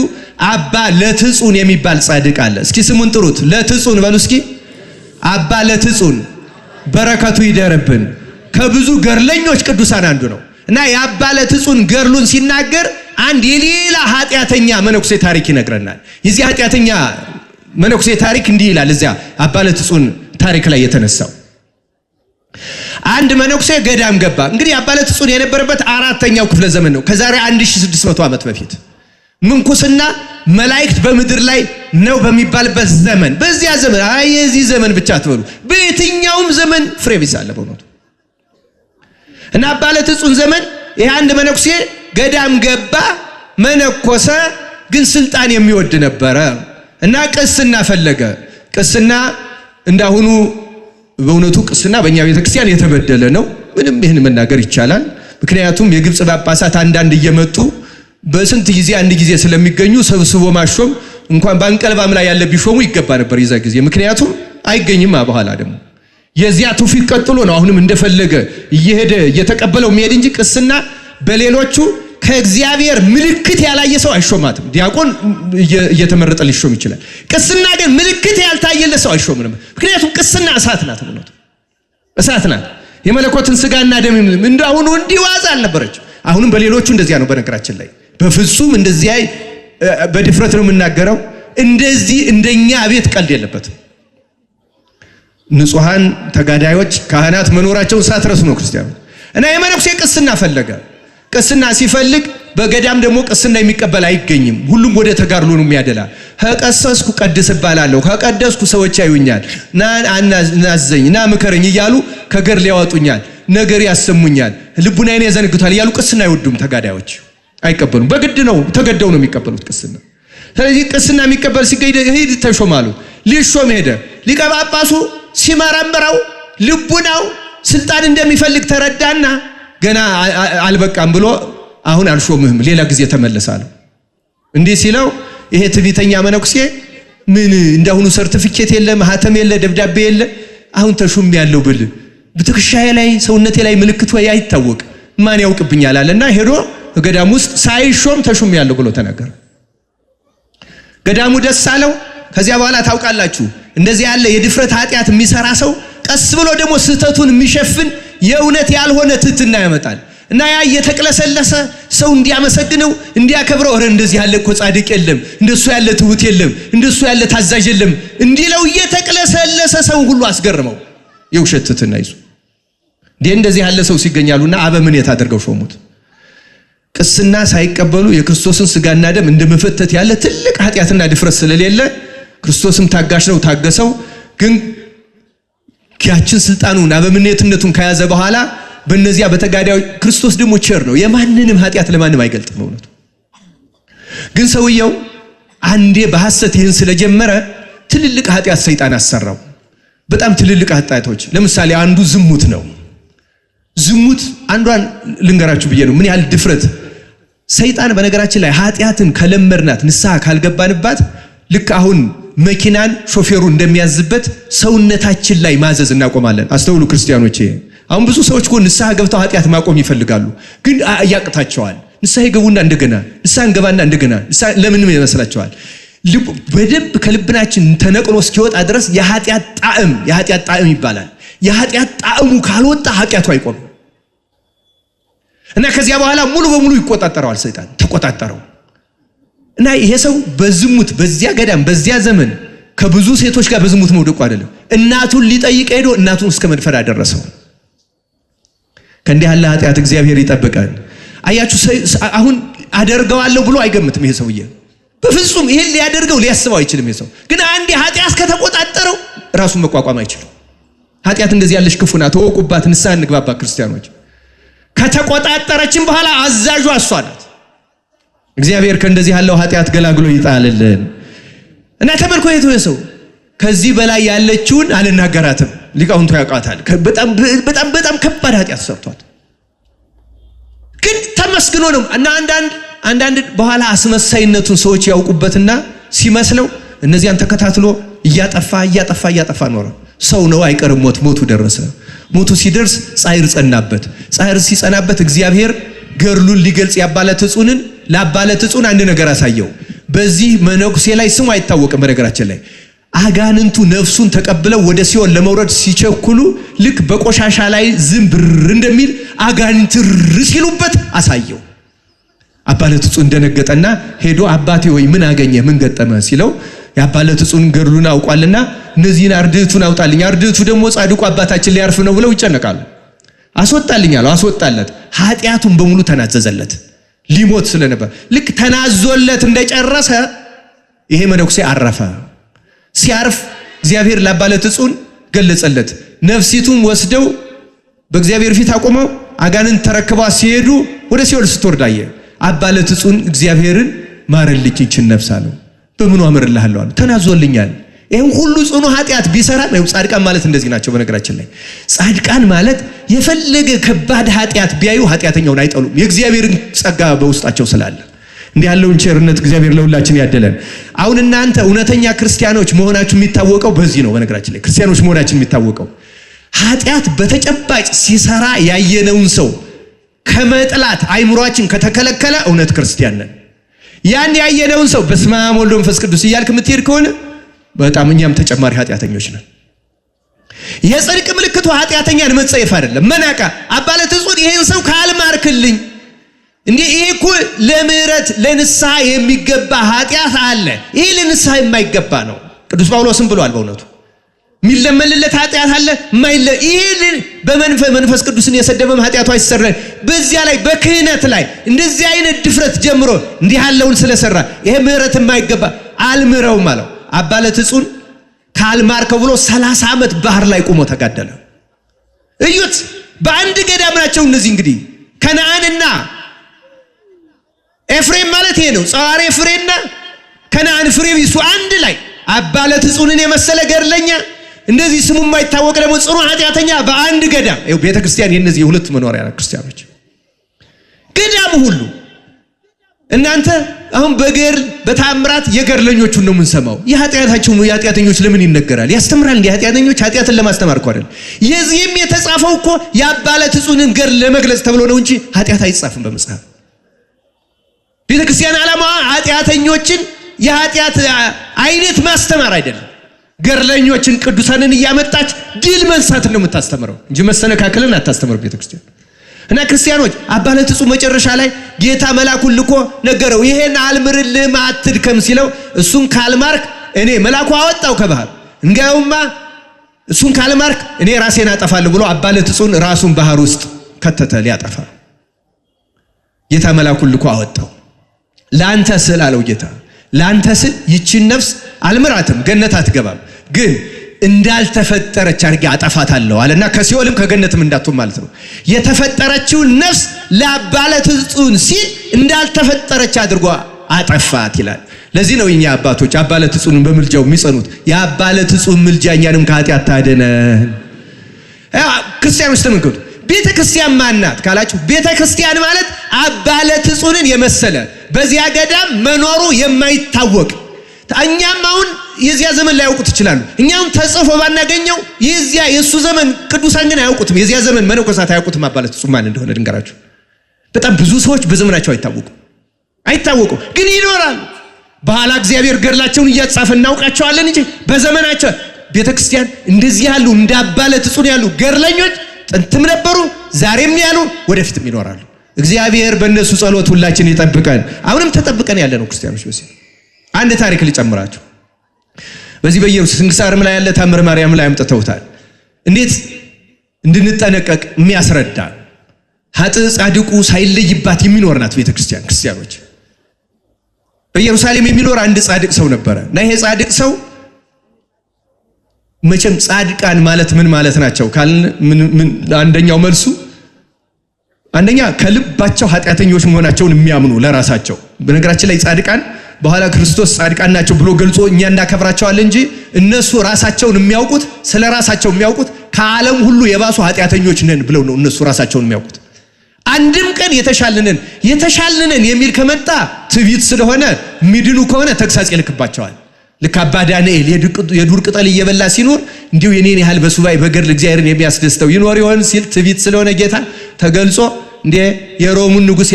አባ ለትጹን የሚባል ጻድቅ አለ። እስኪ ስሙን ጥሩት። ለትጹን በሉ እስኪ። አባ ለትጹን በረከቱ ይደርብን። ከብዙ ገርለኞች ቅዱሳን አንዱ ነው እና የአባ ለትጹን ገርሉን ሲናገር አንድ የሌላ ኃጢአተኛ መነኩሴ ታሪክ ይነግረናል። የዚህ ኃጢአተኛ መነኩሴ ታሪክ እንዲህ ይላል። እዚያ አባ ለትጹን ታሪክ ላይ የተነሳው አንድ መነኩሴ ገዳም ገባ። እንግዲህ አባ ለትጹን የነበረበት 4ኛው ክፍለ ዘመን ነው፣ ከዛሬ 1600 ዓመት በፊት። ምንኩስና መላእክት በምድር ላይ ነው በሚባልበት ዘመን፣ በዚያ ዘመን የዚህ ዘመን ብቻ አትበሉ፣ በየትኛውም ዘመን ፍሬ ቢስ አለ በእውነቱ። እና አባ ለትጹን ዘመን ይሄ አንድ መነኩሴ ገዳም ገባ፣ መነኮሰ። ግን ስልጣን የሚወድ ነበረ እና ቅስና ፈለገ። ቅስና እንዳሁኑ በእውነቱ ቅስና በእኛ ቤተክርስቲያን የተበደለ ነው። ምንም ይህን መናገር ይቻላል። ምክንያቱም የግብጽ ጳጳሳት አንዳንድ እየመጡ በስንት ጊዜ አንድ ጊዜ ስለሚገኙ ሰብስቦ ማሾም እንኳን ባንቀልባም ላይ ያለ ቢሾሙ ይገባ ነበር የዛ ጊዜ። ምክንያቱም አይገኝም። በኋላ ደግሞ የዚያ ትውፊት ቀጥሎ ነው አሁንም እንደፈለገ እየሄደ እየተቀበለው የሚሄድ እንጂ ቅስና በሌሎቹ ከእግዚአብሔር ምልክት ያላየ ሰው አይሾማትም። ዲያቆን እየተመረጠ ሊሾም ይችላል። ቅስና ግን ምልክት ያልታየለት ሰው አይሾምም። ምክንያቱም ቅስና እሳት ናት፣ እሳት ናት። የመለኮትን ስጋና ደም እንዳሁኑ እንዲዋዝ አልነበረች። አሁንም በሌሎቹ እንደዚያ ነው። በነገራችን ላይ በፍጹም እንደዚያ በድፍረት ነው የምናገረው። እንደዚህ እንደኛ ቤት ቀልድ የለበትም። ንጹሃን ተጋዳዮች ካህናት መኖራቸውን ሳትረሱ ነው ክርስቲያኖች። እና የመነኩሴ ቅስና ፈለገ። ቅስና ሲፈልግ በገዳም ደግሞ ቅስና የሚቀበል አይገኝም። ሁሉም ወደ ተጋድሎ ነው የሚያደላ። ከቀሰስኩ ቀድስ እባላለሁ፣ ከቀደስኩ ሰዎች ያዩኛል፣ ና አናዘኝ፣ ና ምከረኝ እያሉ ከገር ሊያወጡኛል፣ ነገር ያሰሙኛል፣ ልቡናዬን ያዘነግቷል እያሉ ቅስና አይወዱም ተጋዳዮች፣ አይቀበሉም። በግድ ነው ተገደው ነው የሚቀበሉት ቅስና። ስለዚህ ቅስና የሚቀበል ሲገኝ ሂድ ተሾማሉ። ሊሾም ሄደ። ሊቀ ጳጳሱ ሲመረምረው ልቡናው ስልጣን እንደሚፈልግ ተረዳና ገና አልበቃም ብሎ አሁን አልሾምህም ሌላ ጊዜ ተመለሳለሁ። እንዲህ ሲለው ይሄ ትዕቢተኛ መነኩሴ ምን እንዳሁኑ ሰርቲፊኬት የለ፣ ማህተም የለ፣ ደብዳቤ የለ፣ አሁን ተሾም ያለው ብል በትከሻዬ ላይ ሰውነቴ ላይ ምልክት ወይ አይታወቅ ማን ያውቅብኛል አለና ሄዶ ገዳም ውስጥ ሳይሾም ተሾም ያለው ብሎ ተናገረ። ገዳሙ ደስ አለው። ከዚያ በኋላ ታውቃላችሁ እንደዚህ ያለ የድፍረት ኃጢአት የሚሰራ ሰው ቀስ ብሎ ደግሞ ስህተቱን የሚሸፍን የእውነት ያልሆነ ትህትና ያመጣል እና ያ እየተቅለሰለሰ ሰው እንዲያመሰግነው እንዲያከብረው፣ ኧረ እንደዚህ ያለ እኮ ጻድቅ የለም፣ እንደሱ ያለ ትሁት የለም፣ እንደሱ ያለ ታዛዥ የለም እንዲለው እየተቅለሰለሰ ሰው ሁሉ አስገርመው የውሸት ትህትና ይዞ እንደዚህ ያለ ሰው ሲገኛሉና አበምኔት አድርገው ሾሙት። ቅስና ሳይቀበሉ የክርስቶስን ስጋና ደም እንደመፈተት ያለ ትልቅ ኃጢአትና ድፍረት ስለሌለ ክርስቶስም ታጋሽ ነው፣ ታገሰው። ግን ያችን ስልጣኑን አበምኔትነቱን ከያዘ በኋላ በእነዚያ በተጋዳዮች ክርስቶስ ደግሞ ቸር ነው፣ የማንንም ኃጢአት ለማንም አይገልጥም በእውነቱ። ግን ሰውየው አንዴ በሐሰት ይህን ስለጀመረ ትልልቅ ኃጢአት ሰይጣን አሰራው። በጣም ትልልቅ ኃጢአቶች፣ ለምሳሌ አንዱ ዝሙት ነው። ዝሙት አንዷን ልንገራችሁ ብዬ ነው ምን ያህል ድፍረት ሰይጣን። በነገራችን ላይ ኃጢአትን ከለመድናት ንስሐ ካልገባንባት ልክ አሁን መኪናን ሾፌሩ እንደሚያዝበት ሰውነታችን ላይ ማዘዝ እናቆማለን። አስተውሉ ክርስቲያኖቼ። አሁን ብዙ ሰዎች እኮ ንስሐ ገብተው ኃጢአት ማቆም ይፈልጋሉ፣ ግን ያቅታቸዋል። ንስሐ ይገቡና እንደገና ንስሐ እንገባና እንደገና ለምን ይመስላችኋል? በደንብ ከልብናችን ተነቅሎ እስኪወጣ ድረስ የኃጢአት ጣዕም ይባላል። የኃጢአት ጣዕሙ ካልወጣ ኃጢአቱ አይቆምም እና ከዚያ በኋላ ሙሉ በሙሉ ይቆጣጠረዋል። ሰይጣን ተቆጣጠረው እና ይሄ ሰው በዝሙት በዚያ ገዳም በዚያ ዘመን ከብዙ ሴቶች ጋር በዝሙት መውደቁ አይደለም፣ እናቱን ሊጠይቅ ሄዶ እናቱን እስከ መድፈር አደረሰው። ከእንዲህ ያለ ኃጢአት እግዚአብሔር ይጠብቃል። አያችሁ አሁን አደርገዋለሁ ብሎ አይገምትም ይሄ ሰውዬ። በፍጹም ይሄን ሊያደርገው ሊያስበው አይችልም። ይሄ ሰው ግን አንዴ ኃጢአት ከተቆጣጠረው ራሱን መቋቋም አይችልም። ኃጢአት እንደዚህ ያለች ክፉ ናት። ተወቁባት፣ ንስሐ እንግባባ ክርስቲያኖች። ከተቆጣጠረችን በኋላ አዛዡ እሷ ናት። እግዚአብሔር ከእንደዚህ ያለው ኃጢአት ገላግሎ ይጣልልን እና ተመልከቱ ይሄ ሰው ከዚህ በላይ ያለችውን አልናገራትም፣ ሊቃውንቱ ያውቃታል። በጣም ከባድ ኃጢአት ሰርቷል። ግን ተመስግኖ ነው እና አንዳንድ በኋላ አስመሳይነቱን ሰዎች ያውቁበትና ሲመስለው እነዚያን ተከታትሎ እያጠፋ ኖረ። ሰው ነው አይቀርም፣ ሞቱ ደረሰ። ሞቱ ሲደርስ ጻይር ጸናበት። ጻይር ሲጸናበት እግዚአብሔር ገርሉን ሊገልጽ ያባለ ትጹንን ለአባለ ትጹን አንድ ነገር አሳየው። በዚህ መነኩሴ ላይ ስሙ አይታወቅም። በነገራችን ላይ አጋንንቱ ነፍሱን ተቀብለው ወደ ሲኦል ለመውረድ ሲቸኩሉ ልክ በቆሻሻ ላይ ዝምብር እንደሚል አጋንንት ሲሉበት አሳየው። አባ ለትጹን እንደነገጠና ሄዶ አባቴ ወይ ምን አገኘ ምን ገጠመ ሲለው የአባ ለትጹን ገድሉን አውቋልና እነዚህን አርድእቱን አውጣልኝ፣ አርድእቱ ደግሞ ጻድቁ አባታችን ሊያርፍ ነው ብለው ይጨነቃሉ። አስወጣልኝ አለው። አስወጣለት። ኃጢያቱን በሙሉ ተናዘዘለት። ሊሞት ስለነበር ልክ ተናዞለት እንደጨረሰ ይሄ መነኩሴ አረፈ። ሲያርፍ እግዚአብሔር ለአባ ለትጹን ገለጸለት። ነፍሲቱን ወስደው በእግዚአብሔር ፊት አቆመው አጋንንት ተረክባ ሲሄዱ ወደ ሲኦል ስትወርዳየ አባ ለትጹን እግዚአብሔርን ማረልኝ ይችን ነፍስ አለው። በምኑ አምርልሃለሁ አለ። ተናዞልኛል። ይሄን ሁሉ ጽኑ ኃጢያት ቢሰራ ነው። ጻድቃን ማለት እንደዚህ ናቸው። በነገራችን ላይ ጻድቃን ማለት የፈለገ ከባድ ኃጢያት ቢያዩ ኃጢያተኛውን አይጠሉም። የእግዚአብሔርን ጸጋ በውስጣቸው ስላለ እንዲህ ያለውን ቸርነት እግዚአብሔር ለሁላችን ያደለን። አሁን እናንተ እውነተኛ ክርስቲያኖች መሆናችሁ የሚታወቀው በዚህ ነው። በነገራችን ላይ ክርስቲያኖች መሆናችን የሚታወቀው ኃጢያት በተጨባጭ ሲሰራ ያየነውን ሰው ከመጥላት አይምሮአችን ከተከለከለ እውነት ክርስቲያን ነን። ያን ያየነውን ሰው በስመ አብ ወወልድ ወመንፈስ ቅዱስ እያልክ የምትሄድ ከሆነ በጣም እኛም ተጨማሪ ኃጢያተኞች ነን። የጽድቅ ምልክቱ ኃጢያተኛን መጸየፍ አይደለም መናቃ። አባ ለትጹን ይሄን ሰው ካልማርክልኝ እንዴ ይሄ እኮ ለምህረት ለንስሐ የሚገባ ኃጢያት አለ፣ ይሄ ለንስሐ የማይገባ ነው። ቅዱስ ጳውሎስም ብሏል በእውነቱ ሚለመልለት ኃጢያት አለ ማይለ ይሄ በመንፈስ ቅዱስን የሰደበም ኃጢያቱ አይሰረይ። በዚያ ላይ በክህነት ላይ እንደዚህ አይነት ድፍረት ጀምሮ እንዲህ ያለውን ስለሰራ ይሄ ምህረት የማይገባ አልምረውም አለው። አባ ለትጹን ካልማርከው ብሎ 30 ዓመት ባህር ላይ ቆሞ ተጋደለ። እዩት፣ በአንድ ገዳም ናቸው እነዚህ። እንግዲህ ከነዓንና ኤፍሬም ማለት ይሄ ነው። ጸዋሬ ፍሬና ከነዓን ፍሬ ቢሱ አንድ ላይ አባ ለትጹንን የመሰለ ገድለኛ እንደዚህ ስሙ የማይታወቅ ደግሞ ጽኑ ኃጢያተኛ በአንድ ገዳም። ይኸው ቤተክርስቲያን የነዚህ የሁለት መኖሪያ ክርስቲያኖች ገዳም ሁሉ እናንተ አሁን በገር በታምራት የገድለኞቹን ነው የምንሰማው። የኃጢያተኞች ለምን ይነገራል? ያስተምራል። እንደ ኃጢያተኞች ኃጢያትን ለማስተማር እኮ አይደል። የዚህም የተጻፈው እኮ የአባ ለትጹንን ገድል ለመግለጽ ተብሎ ነው እንጂ ኃጢያት አይጻፍም በመጽሐፍ። ቤተክርስቲያን ዓላማዋ ኃጢያተኞችን የኃጢያት አይነት ማስተማር አይደለም። ገድለኞችን ቅዱሳንን እያመጣች ድል መንሳትን ነው የምታስተምረው እንጂ መሰነካከልን አታስተምረው ቤተክርስቲያን። እና ክርስቲያኖች አባ ለትጹን መጨረሻ ላይ ጌታ መልአኩን ልኮ ነገረው። ይሄን አልምርልህም አትድከም ሲለው እሱን ካልማርክ እኔ መልአኩ አወጣው ከባህር። እንጋውማ እሱን ካልማርክ እኔ ራሴን አጠፋለሁ ብሎ አባ ለትጹን ራሱን ባህር ውስጥ ከተተ ሊያጠፋ። ጌታ መልአኩን ልኮ አወጣው። ላንተ ስል አለው ጌታ፣ ላንተ ስል ይችን ነፍስ አልምራትም፣ ገነት አትገባም፣ ግን እንዳልተፈጠረች አድርጌ አጠፋታለሁ አለና ከሲኦልም ከገነትም እንዳትወጣ ማለት ነው። የተፈጠረችውን ነፍስ ለአባ ለትጹን ሲል እንዳልተፈጠረች አድርጎ አጠፋት ይላል። ለዚህ ነው የኛ አባቶች አባ ለትጹንን በምልጃው የሚጸኑት። የአባ ለትጹን ምልጃ እኛንም ከኃጢአት ታደነን። ክርስቲያኖች ተመልከቱ። ቤተክርስቲያን ማናት ካላችሁ፣ ቤተክርስቲያን ማለት አባ ለትጹንን የመሰለ በዚያ ገዳም መኖሩ የማይታወቅ እኛም አሁን የዚያ ዘመን ላይ ያውቁት ይችላሉ። እኛም ተጽፎ ባናገኘው የዚያ የሱ ዘመን ቅዱሳን ግን አያውቁትም። የዚያ ዘመን መነኮሳት አያውቁትም አባ ለትጹን ማን እንደሆነ ድንገራችሁ። በጣም ብዙ ሰዎች በዘመናቸው አይታወቁ ግን ይኖራሉ። በኋላ እግዚአብሔር ገድላቸውን እያጻፈ እናውቃቸዋለን እንጂ በዘመናቸው ቤተክርስቲያን እንደዚህ ያሉ እንደ አባ ለትጹን ያሉ ገድለኞች ጥንትም ነበሩ፣ ዛሬም ያሉ፣ ወደፊትም ይኖራሉ። እግዚአብሔር በእነሱ ጸሎት ሁላችን ይጠብቀን። አሁንም ተጠብቀን ያለ ነው ክርስቲያኖች። በዚህ አንድ ታሪክ ልጨምራችሁ። በዚህ በኢየሩሳሌም ስንክሳርም ላይ ያለ ታምረ ማርያም ላይ አምጥተውታል። እንዴት እንድንጠነቀቅ የሚያስረዳ ኃጥእ ጻድቁ ሳይለይባት የሚኖር ናት ቤተክርስቲያን። ክርስቲያኖች በኢየሩሳሌም የሚኖር አንድ ጻድቅ ሰው ነበረ እና ይሄ ጻድቅ ሰው መቼም ጻድቃን ማለት ምን ማለት ናቸው ካልን አንደኛው መልሱ አንደኛ ከልባቸው ኃጢአተኞች መሆናቸውን የሚያምኑ ለራሳቸው። በነገራችን ላይ ጻድቃን በኋላ ክርስቶስ ጻድቃን ናቸው ብሎ ገልጾ እኛ እንዳከብራቸዋለን እንጂ እነሱ ራሳቸውን የሚያውቁት ስለ ራሳቸው የሚያውቁት ከዓለም ሁሉ የባሱ ኃጢአተኞች ነን ብለው ነው እነሱ ራሳቸውን የሚያውቁት። አንድም ቀን የተሻልነን የሚል ከመጣ ትዕቢት ስለሆነ ሚድኑ ከሆነ ተግሳጽ ይልክባቸዋል። ልክ አባ ዳንኤል የዱር ቅጠል እየበላ ሲኖር እንዲሁ የኔን ያህል በሱባኤ በገድል እግዚአብሔርን የሚያስደስተው ይኖር ይሆን ሲል ትዕቢት ስለሆነ ጌታ ተገልጾ እንዴ የሮሙን ንጉስ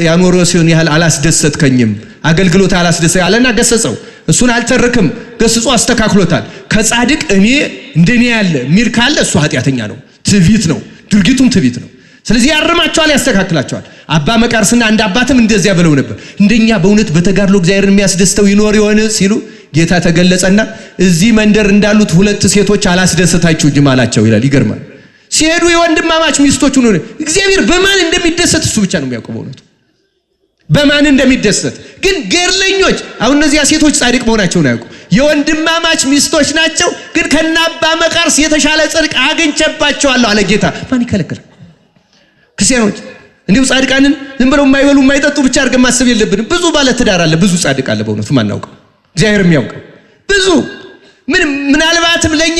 ያኖረውን ያህል አላስደሰትከኝም አገልግሎት አላስደሰ ያለና ገሰጸው። እሱን አልተርክም ገስጾ አስተካክሎታል። ከጻድቅ እኔ እንደኔ ያለ ሚል ካለ እሱ ኃጢያተኛ ነው፣ ትዕቢት ነው፣ ድርጊቱም ትዕቢት ነው። ስለዚህ ያርማቸዋል፣ ያስተካክላቸዋል። አባ መቃርስና አንድ አባትም እንደዚያ ብለው ነበር። እንደኛ በእውነት በተጋድሎ እግዚአብሔርን የሚያስደስተው ይኖር ይሆን ሲሉ ጌታ ተገለጸና እዚህ መንደር እንዳሉት ሁለት ሴቶች አላስደሰታችሁኝም አላቸው ይላል። ይገርማል። ሲሄዱ የወንድማማች ሚስቶች ሆነ እግዚአብሔር በማን እንደሚደሰት እሱ ብቻ ነው የሚያውቀው ነው በማን እንደሚደሰት። ግን ገርለኞች አሁን እነዚያ ሴቶች ጻድቅ መሆናቸውን አያውቁ። የወንድማማች ሚስቶች ናቸው፣ ግን ከናባ መቃርስ የተሻለ ጽድቅ አግኝቼባቸዋለሁ አለ ጌታ። ማን ይከለክላል? ክርስቲያኖች እንዲሁ ጻድቃንን ዝም ብለው የማይበሉ የማይጠጡ ብቻ አድርገን ማሰብ የለብንም። ብዙ ባለ ትዳር አለ፣ ብዙ ጻድቅ አለ በእውነቱ ማናውቀው እግዚአብሔር የሚያውቀው ብዙ ምናልባትም ለኛ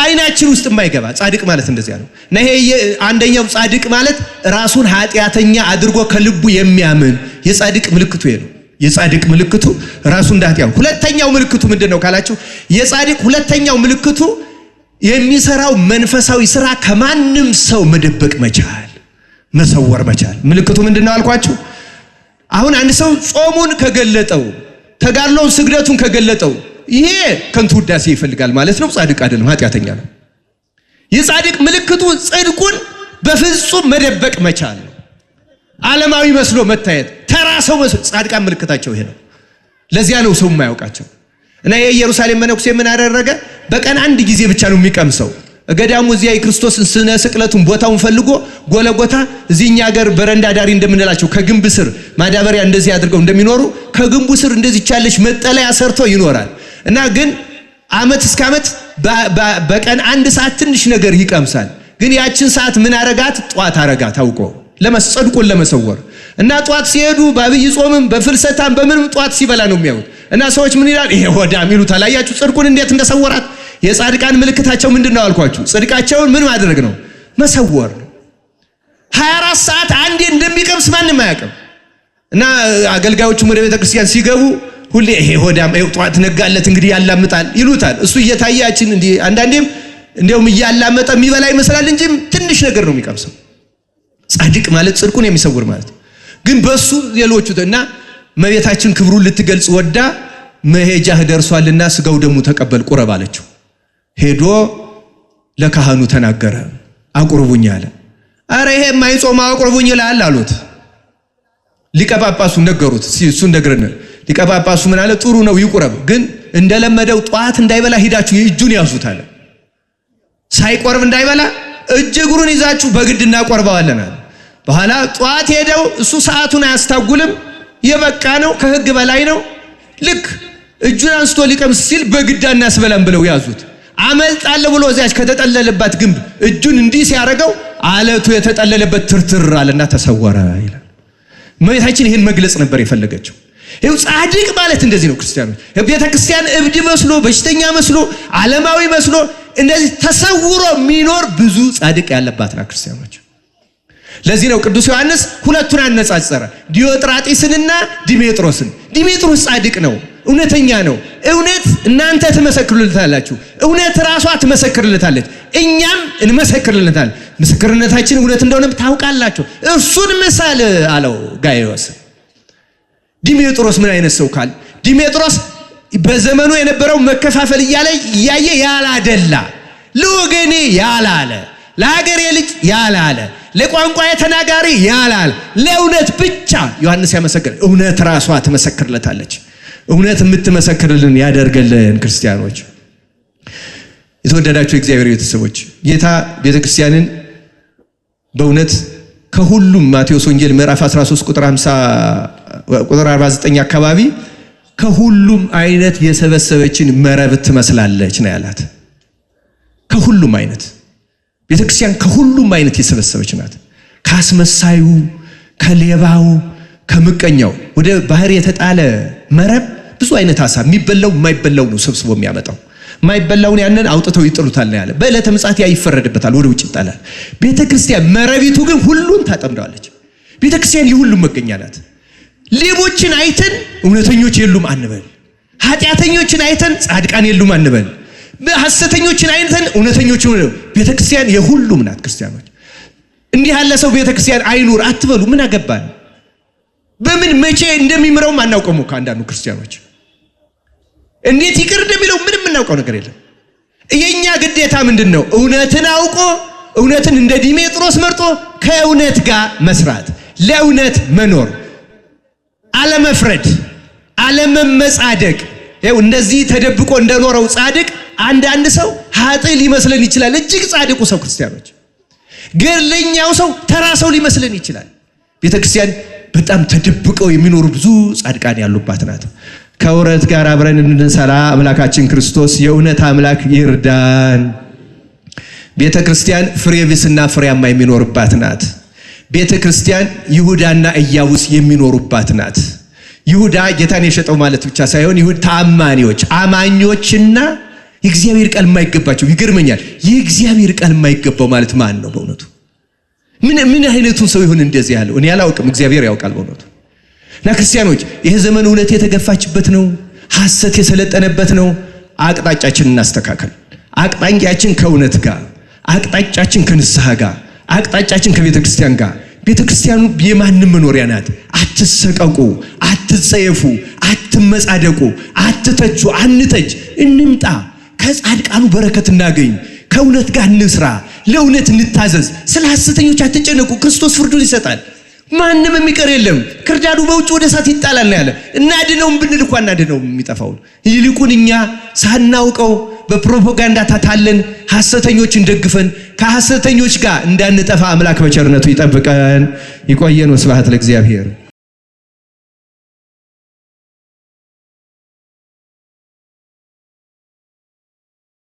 አይናችን ውስጥ የማይገባ ጻድቅ ማለት እንደዚያ ነው። እና ይሄ አንደኛው ጻድቅ ማለት ራሱን ኃጢያተኛ አድርጎ ከልቡ የሚያምን የጻድቅ ምልክቱ ይሄ ነው። የጻድቅ ምልክቱ ራሱን እንዳትያው። ሁለተኛው ምልክቱ ምንድነው ካላችሁ የጻድቅ ሁለተኛው ምልክቱ የሚሰራው መንፈሳዊ ስራ ከማንም ሰው መደበቅ መቻል፣ መሰወር መቻል። ምልክቱ ምንድነው አልኳችሁ? አሁን አንድ ሰው ጾሙን ከገለጠው ተጋድሎውን ስግደቱን ከገለጠው ይሄ ከንቱ ውዳሴ ይፈልጋል ማለት ነው። ጻድቅ አይደለም፣ ኃጢያተኛ ነው። የጻድቅ ምልክቱ ጽድቁን በፍጹም መደበቅ መቻል ነው። ዓለማዊ መስሎ መታየት፣ ተራ ሰው መስሎ። ጻድቃን ምልክታቸው ይሄ ነው። ለዚያ ነው ሰው የማያውቃቸው። እና የኢየሩሳሌም መነኩሴ ምን አደረገ? በቀን አንድ ጊዜ ብቻ ነው የሚቀምሰው። ገዳሙ እዚያ የክርስቶስን ስነ ስቅለቱን ቦታውን ፈልጎ ጎለጎታ እዚህኛ ሀገር በረንዳ ዳሪ እንደምንላቸው ከግንብ ስር ማዳበሪያ እንደዚህ አድርገው እንደሚኖሩ ከግንቡ ስር እንደዚህ ቻለች መጠለያ ሰርቶ ይኖራል። እና ግን አመት እስከ አመት በቀን አንድ ሰዓት ትንሽ ነገር ይቀምሳል። ግን ያችን ሰዓት ምን አረጋት? ጧት አረጋት አውቆ ለመስጸድቁን ለመሰወር። እና ጧት ሲሄዱ በአብይ ጾምም በፍልሰታም በምንም ጧት ሲበላ ነው የሚያዩት። እና ሰዎች ምን ይላል? ይሄ ሆዳም ይሉታል። አያችሁ ጽድቁን እንዴት እንደሰወራት። የጻድቃን ምልክታቸው ምንድነው አልኳችሁ? ጽድቃቸውን ምን ማድረግ ነው? መሰወር ነው። 24 ሰዓት አንዴ እንደሚቀምስ ማንም አያውቅም። እና አገልጋዮቹ ወደ ቤተክርስቲያን ሲገቡ ሁሌ ይሄ ሆዳም ጧት ነጋለት እንግዲህ ያላምጣል ይሉታል። እሱ እየታያችን እንዲህ አንዳንዴም እንደውም እያላመጠ የሚበላ ይመስላል እንጂ ትንሽ ነገር ነው የሚቀምሰው። ጻድቅ ማለት ጽድቁን የሚሰውር ማለት። ግን በሱ ሌሎቹና መቤታችን ክብሩን ልትገልጽ ወዳ መሄጃህ ደርሷልና ስጋው ደሙ ተቀበል ቁረብ አለችው። ሄዶ ለካህኑ ተናገረ። አቁርቡኝ አለ። አረ ይሄ ማይጾም አቁርቡኝ ይላል አሉት። ሊቀ ጳጳሱ ነገሩት። እሱ እንደገረነ ሊቀ ጳጳሱ ምን አለ? ጥሩ ነው ይቁረብ፣ ግን እንደለመደው ጧት እንዳይበላ ሂዳችሁ እጁን ያዙት አለ። ሳይቆርብ እንዳይበላ እጅ እግሩን ይዛችሁ በግድ እናቆርበዋለን አለ። በኋላ ጧት ሄደው እሱ ሰዓቱን አያስታጉልም፣ የበቃ ነው፣ ከህግ በላይ ነው። ልክ እጁን አንስቶ ሊቀምስ ሲል በግድ እናስበላም ብለው ያዙት። አመልጣለ ብሎ እዚያች ከተጠለለባት ግንብ እጁን እንዲህ ሲያረገው አለቱ የተጠለለበት ትርትር አለና ተሰወረ ይላል። እመቤታችን ይህን መግለጽ ነበር የፈለገችው። ይኸው ጻድቅ ማለት እንደዚህ ነው። ክርስቲያኖች ቤተክርስቲያን እብድ መስሎ በሽተኛ መስሎ ዓለማዊ መስሎ እንደዚህ ተሰውሮ የሚኖር ብዙ ጻድቅ ያለባትና ክርስቲያኖች። ለዚህ ነው ቅዱስ ዮሐንስ ሁለቱን አነጻጸረ፣ ዲዮጥራጢስንና ዲሜጥሮስን። ዲሜጥሮስ ጻድቅ ነው፣ እውነተኛ ነው። እውነት እናንተ ትመሰክሩለታላችሁ፣ እውነት ራሷ ትመሰክርለታለች፣ እኛም እንመሰክርለታለን። ምስክርነታችን እውነት እንደሆነ ታውቃላችሁ። እርሱን ምሳል አለው ጋይዮስ። ዲሜጥሮስ ምን አይነት ሰው ካል? ዲሜጥሮስ በዘመኑ የነበረው መከፋፈል እያየ ያላደላ፣ ለወገኔ ያላለ፣ ለሀገሬ ልጅ ያላለ፣ ለቋንቋ ተናጋሪ ያላለ፣ ለእውነት ብቻ ዮሐንስ ያመሰክር። እውነት ራሷ ትመሰክርለታለች። እውነት የምትመሰክርልን ያደርገልን። ክርስቲያኖች የተወደዳችሁ የእግዚአብሔር ቤተሰቦች ጌታ ቤተክርስቲያንን በእውነት ከሁሉም ማቴዎስ ወንጌል ምዕራፍ 13 ቁጥር 49 አካባቢ ከሁሉም አይነት የሰበሰበችን መረብ ትመስላለች ነው ያላት። ከሁሉም አይነት ቤተክርስቲያን ከሁሉም አይነት የሰበሰበች ናት። ካስመሳዩ፣ ከሌባው፣ ከምቀኛው ወደ ባህር የተጣለ መረብ ብዙ አይነት ሐሳብ የሚበላው የማይበላው ነው ሰብስቦ የሚያመጣው። የማይበላውን ያንን አውጥተው ይጥሉታል ነው ያለ። በዕለተ ምጽአት ያ ይፈረድበታል፣ ወደ ውጭ ይጣላል። ቤተክርስቲያን መረቢቱ ግን ሁሉን ታጠምዳለች። ቤተክርስቲያን የሁሉም መገኛ ናት። ሌቦችን አይተን እውነተኞች የሉም አንበል። ኃጢአተኞችን አይተን ጻድቃን የሉም አንበል። ሐሰተኞችን አይተን እውነተኞች ነው። ቤተክርስቲያን የሁሉም ናት። ክርስቲያኖች እንዲህ ያለ ሰው ቤተክርስቲያን አይኑር አትበሉ። ምን አገባን? በምን መቼ እንደሚምረው ማናውቀው ከአንዳንዱ ክርስቲያኖች እንዴት ይቅር እንደሚለው ምንም እናውቀው ነገር የለም። የኛ ግዴታ ምንድነው? እውነትን አውቆ እውነትን እንደ ዲሜጥሮስ መርጦ ከእውነት ጋር መስራት፣ ለእውነት መኖር፣ አለመፍረድ፣ አለመመጻደቅ። ይኸው እንደዚህ ተደብቆ እንደኖረው ጻድቅ አንዳንድ ሰው ኃጥእ ሊመስለን ይችላል። እጅግ ጻድቁ ሰው ክርስቲያኖች፣ ገለኛው ሰው ተራ ሰው ሊመስለን ይችላል። ቤተክርስቲያን በጣም ተደብቀው የሚኖሩ ብዙ ጻድቃን ያሉባት ናት። ከውረት ጋር አብረን እንድንሰራ አምላካችን ክርስቶስ የእውነት አምላክ ይርዳን። ቤተክርስቲያን ፍሬ ቢስና ፍሬያማ የሚኖርባት ናት። ቤተክርስቲያን ይሁዳና ኢያቡስ የሚኖሩባት ናት። ይሁዳ ጌታን የሸጠው ማለት ብቻ ሳይሆን ይሁዳ ታማኞች፣ አማኞችና የእግዚአብሔር ቃል የማይገባቸው። ይገርመኛል። የእግዚአብሔር ቃል የማይገባው ማለት ማን ነው በእውነቱ? ምን አይነቱ ሰው ይሁን እንደዚህ ያለው? እኔ አላውቅም፣ እግዚአብሔር ያውቃል በእውነቱ። እና ክርስቲያኖች ይሄ ዘመን እውነት የተገፋችበት ነው፣ ሐሰት የሰለጠነበት ነው። አቅጣጫችንን እናስተካከል። አቅጣጫችን ከእውነት ጋር፣ አቅጣጫችን ከንስሐ ጋር፣ አቅጣጫችን ከቤተክርስቲያን ጋር። ቤተክርስቲያኑ የማንም መኖሪያ ናት። አትሰቀቁ፣ አትጸየፉ፣ አትመጻደቁ፣ አትተቹ፣ አንተች፣ እንምጣ። ከጻድቃኑ በረከት እናገኝ፣ ከእውነት ጋር እንስራ፣ ለእውነት እንታዘዝ። ስለ ሐሰተኞች አትጨነቁ፣ ክርስቶስ ፍርዱን ይሰጣል። ማንም የሚቀር የለም። ክርዳዱ በውጭ ወደ እሳት ይጣላል ነው ያለ። እናድነውም ብንል እንኳን እናድነውም የሚጠፋው። ይልቁን እኛ ሳናውቀው በፕሮፓጋንዳ ታታለን ሐሰተኞችን ደግፈን ከሐሰተኞች ጋር እንዳንጠፋ አምላክ በቸርነቱ ይጠብቀን። ይቆየን። ወስብሐት ለእግዚአብሔር።